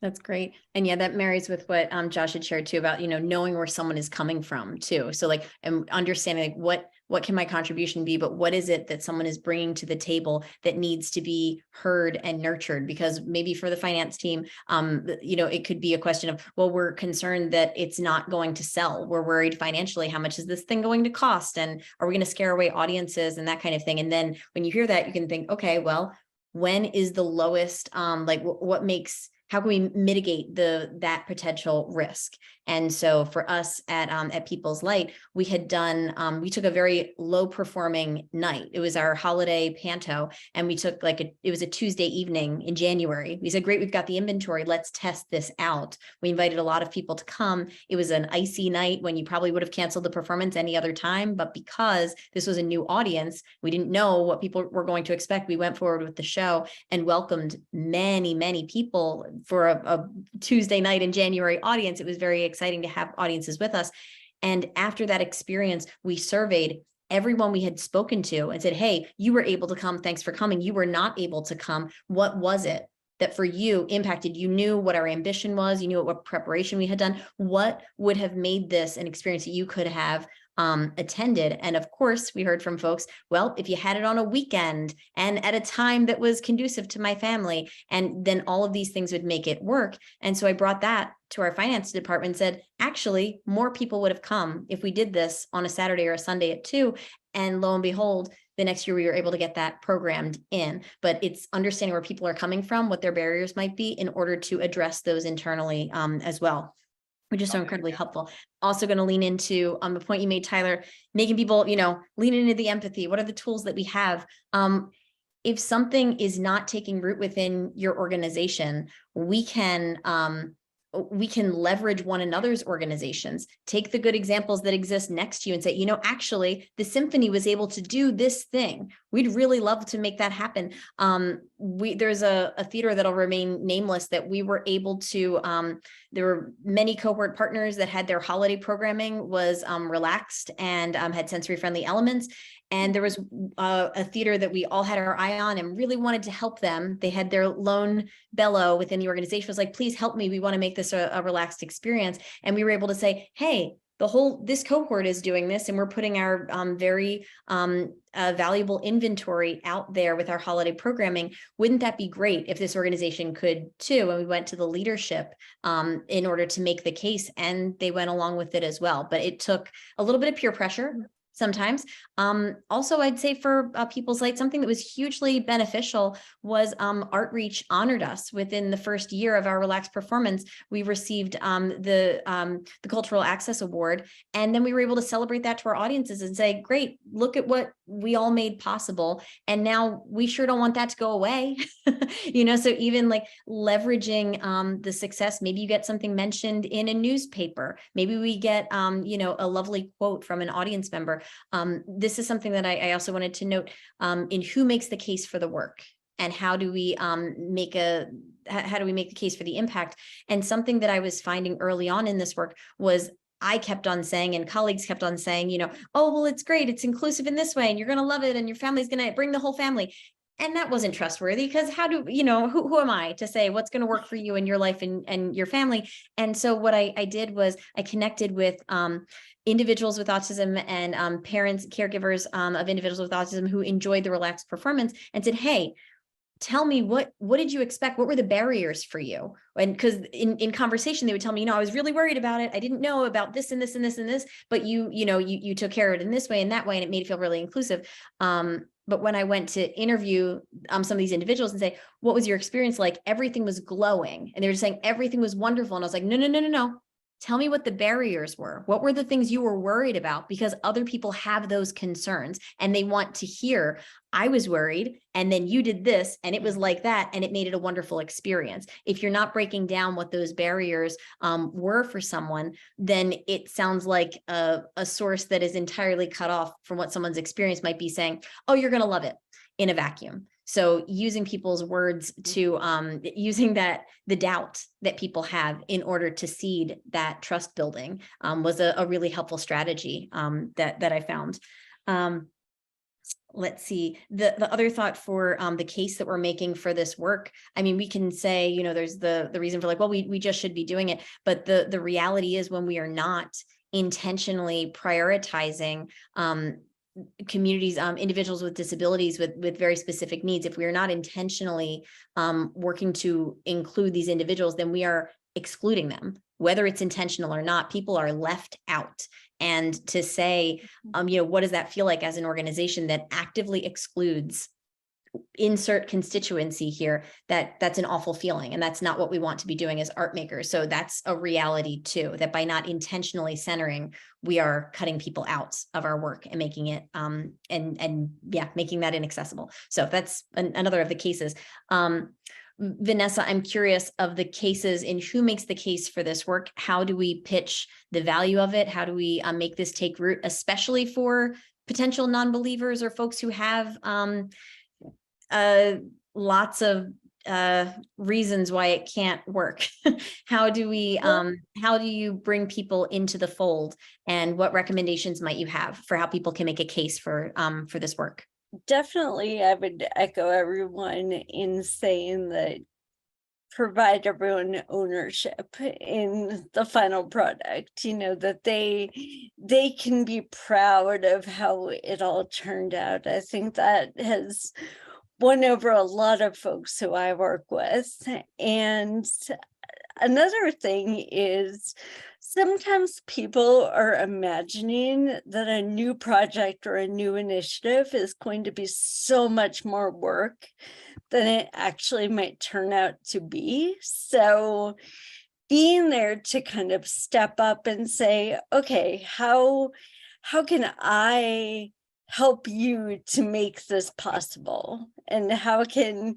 That's great. And yeah, that marries with what Josh had shared too about, knowing where someone is coming from too. So like, and understanding like what can my contribution be, but what is it that someone is bringing to the table that needs to be heard and nurtured? Because maybe for the finance team, it could be a question of, well, we're concerned that it's not going to sell. We're worried financially, how much is this thing going to cost? And are we going to scare away audiences and that kind of thing? And then when you hear that, you can think, okay, well, when is the lowest, how can we mitigate that potential risk? And so for us at People's Light, we had done, we took a very low performing night. It was our holiday panto, and we took it was a Tuesday evening in January. We said, great, we've got the inventory. Let's test this out. We invited a lot of people to come. It was an icy night when you probably would have canceled the performance any other time. But because this was a new audience, we didn't know what people were going to expect. We went forward with the show and welcomed many, many people for a Tuesday night in January audience. It was very exciting to have audiences with us. And after that experience, we surveyed everyone we had spoken to and said, hey, you were able to come. Thanks for coming. You were not able to come. What was it that for you impacted? You knew what our ambition was. You knew what preparation we had done. What would have made this an experience that you could have attended? And of course, we heard from folks, well, if you had it on a weekend and at a time that was conducive to my family, and then all of these things would make it work. And so I brought that to our finance department and said, actually, more people would have come if we did this on a Saturday or a Sunday at 2. And lo and behold, the next year we were able to get that programmed in. But it's understanding where people are coming from, what their barriers might be, in order to address those internally as well, which is so incredibly helpful. Also going to lean into the point you made, Tyler, making people, lean into the empathy. What are the tools that we have? If something is not taking root within your organization, we can leverage one another's organizations, take the good examples that exist next to you and say, actually, the symphony was able to do this thing. We'd really love to make that happen. There's a theater that'll remain nameless that we were able to, there were many cohort partners that had their holiday programming was relaxed and had sensory friendly elements. And there was a theater that we all had our eye on and really wanted to help them. They had their lone bellow within the organization was like, please help me. We want to make this a relaxed experience. And we were able to say, hey, this cohort is doing this, and we're putting our very valuable inventory out there with our holiday programming. Wouldn't that be great if this organization could too? And we went to the leadership in order to make the case, and they went along with it as well. But it took a little bit of peer pressure sometimes. Also, I'd say for People's Light, something that was hugely beneficial was Artreach honored us within the first year of our relaxed performance. We received the Cultural Access Award, and then we were able to celebrate that to our audiences and say, great, look at what we all made possible. And now we sure don't want that to go away. So even like leveraging the success, maybe you get something mentioned in a newspaper, maybe we get a lovely quote from an audience member. This is something that I also wanted to note in who makes the case for the work, and how do we make the case for the impact. And something that I was finding early on in this work was I kept on saying, and colleagues kept on saying, oh, well, it's great, it's inclusive in this way, and you're going to love it, and your family's going to bring the whole family. And that wasn't trustworthy because how do, you know, who am I to say what's going to work for you in your life and your family? And so what I did was I connected with individuals with autism and parents, caregivers of individuals with autism who enjoyed the relaxed performance and said, hey, tell me what did you expect? What were the barriers for you? And because in conversation, they would tell me, you know, I was really worried about it. I didn't know about this and this and this and this, but you took care of it in this way and that way, and it made it feel really inclusive. But when I went to interview some of these individuals and say, what was your experience like? Everything was glowing. And they were just saying everything was wonderful. And I was like, no. Tell me what the barriers were. What were the things you were worried about? Because other people have those concerns and they want to hear, I was worried and then you did this and it was like that and it made it a wonderful experience. If you're not breaking down what those barriers were for someone, then it sounds like a source that is entirely cut off from what someone's experience might be saying, oh, you're going to love it in a vacuum. So using people's words to using the doubt that people have in order to seed that trust building was a really helpful strategy that I found. Let's see, the other thought for the case that we're making for this work. I mean, we can say, you know, there's the reason for like, well, we just should be doing it. But the reality is when we are not intentionally prioritizing communities, individuals with disabilities with very specific needs, if we are not intentionally working to include these individuals, then we are excluding them, whether it's intentional or not. People are left out. And to say, you know, what does that feel like as an organization that actively excludes, insert constituency here, that's an awful feeling. And that's not what we want to be doing as art makers. So that's a reality too, that by not intentionally centering, we are cutting people out of our work and making it making that inaccessible. So that's another of the cases. Vanessa, I'm curious of the cases and who makes the case for this work. How do we pitch the value of it? How do we make this take root, especially for potential non-believers or folks who have lots of reasons why it can't work? How do you bring people into the fold, and what recommendations might you have for how people can make a case for this work? Definitely, I would echo everyone in saying that provide everyone ownership in the final product, you know, that they can be proud of how it all turned out. I think that has won over a lot of folks who I work with. And another thing is sometimes people are imagining that a new project or a new initiative is going to be so much more work than it actually might turn out to be. So being there to kind of step up and say, okay, how can I help you to make this possible? And how can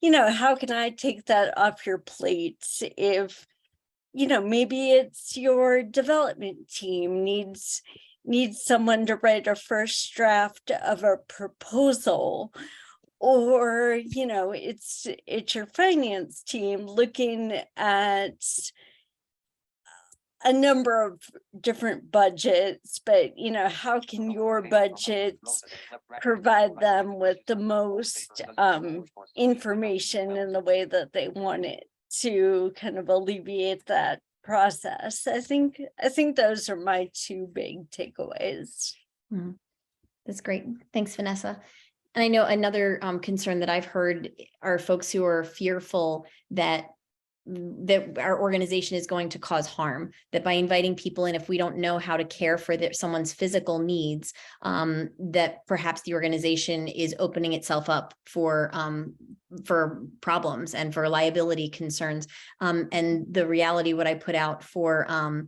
I take that off your plate if, you know, maybe it's your development team needs someone to write a first draft of a proposal, or, you know, it's your finance team looking at a number of different budgets, but, you know, how can your budgets provide them with the most information in the way that they want it to kind of alleviate that process? I think those are my two big takeaways. That's great. Thanks, Vanessa. And I know another concern that I've heard are folks who are fearful that our organization is going to cause harm, that by inviting people in, if we don't know how to care for someone's physical needs, that perhaps the organization is opening itself up for problems and for liability concerns. And the reality, what I put out for the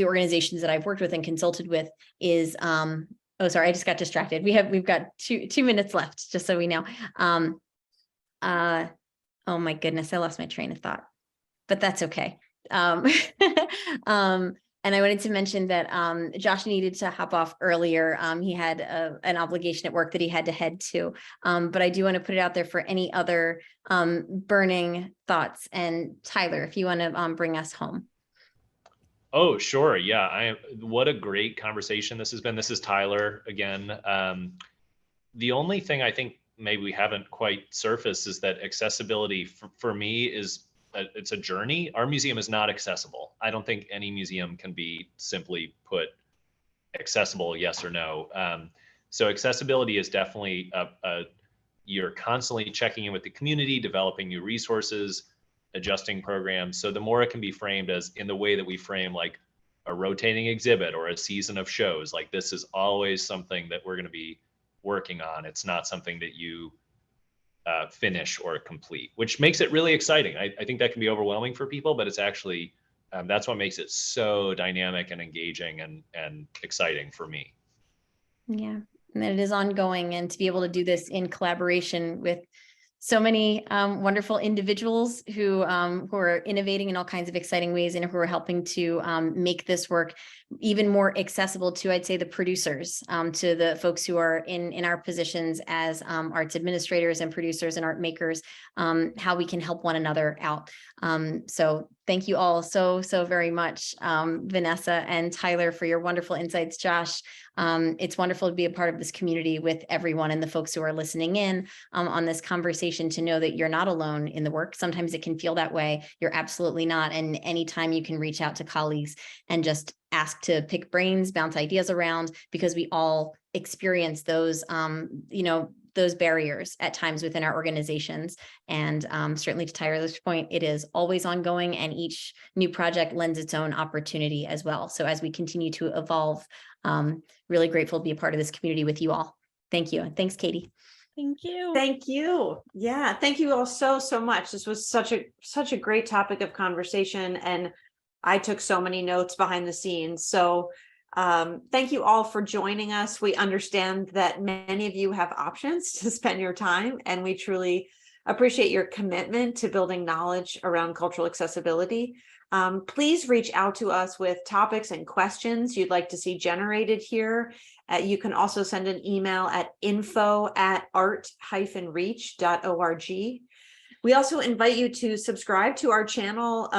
organizations that I've worked with and consulted with is, oh, sorry, I just got distracted. We've got two minutes left, just so we know. Oh my goodness, I lost my train of thought, but that's okay. And I wanted to mention that Josh needed to hop off earlier. He had an obligation at work that he had to head to, but I do want to put it out there for any other burning thoughts. And Tyler, if you want to bring us home. Oh, sure. Yeah. What a great conversation this has been. This is Tyler again. The only thing I think maybe we haven't quite surfaced is that accessibility for me is it's a journey. Our museum is not accessible. I don't think any museum can be simply put accessible, yes or no. So accessibility is definitely you're constantly checking in with the community, developing new resources, adjusting programs. So the more it can be framed as in the way that we frame like a rotating exhibit or a season of shows, like this is always something that we're going to be working on. It's not something that you finish or complete, which makes it really exciting. I think that can be overwhelming for people, but it's actually that's what makes it so dynamic and engaging and exciting for me. Yeah, and it is ongoing, and to be able to do this in collaboration with so many wonderful individuals who are innovating in all kinds of exciting ways and who are helping to make this work even more accessible to, I'd say, the producers, to the folks who are in our positions as arts administrators and producers and art makers, how we can help one another out. So thank you all so very much, Vanessa and Tyler, for your wonderful insights. Josh, it's wonderful to be a part of this community with everyone and the folks who are listening in on this conversation, to know that you're not alone in the work. Sometimes it can feel that way. You're absolutely not. And anytime you can reach out to colleagues and just ask to pick brains, bounce ideas around, because we all experience those, those barriers at times within our organizations. And certainly to Tyler's point, it is always ongoing, and each new project lends its own opportunity as well. So as we continue to evolve, really grateful to be a part of this community with you all. Thank you. And thanks, Katie. Thank you. Thank you. Yeah, thank you all so much. This was such a great topic of conversation, and I took so many notes behind the scenes. So thank you all for joining us. We understand that many of you have options to spend your time, and we truly appreciate your commitment to building knowledge around cultural accessibility. Please reach out to us with topics and questions you'd like to see generated here. You can also send an email at info@art-reach.org. We also invite you to subscribe to our channel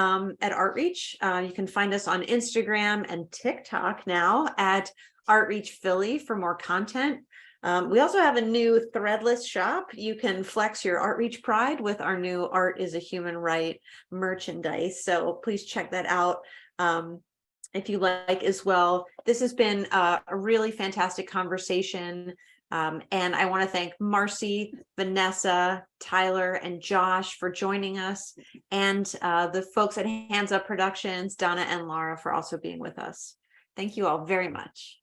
at ArtReach. You can find us on Instagram and TikTok now at ArtReach Philly for more content. We also have a new threadless shop. You can flex your ArtReach pride with our new Art is a Human Right merchandise. So please check that out if you like as well. This has been a really fantastic conversation. And I want to thank Marcie, Vanessa, Tyler, and Josh for joining us, and the folks at Hands Up Productions, Donna and Laura, for also being with us. Thank you all very much.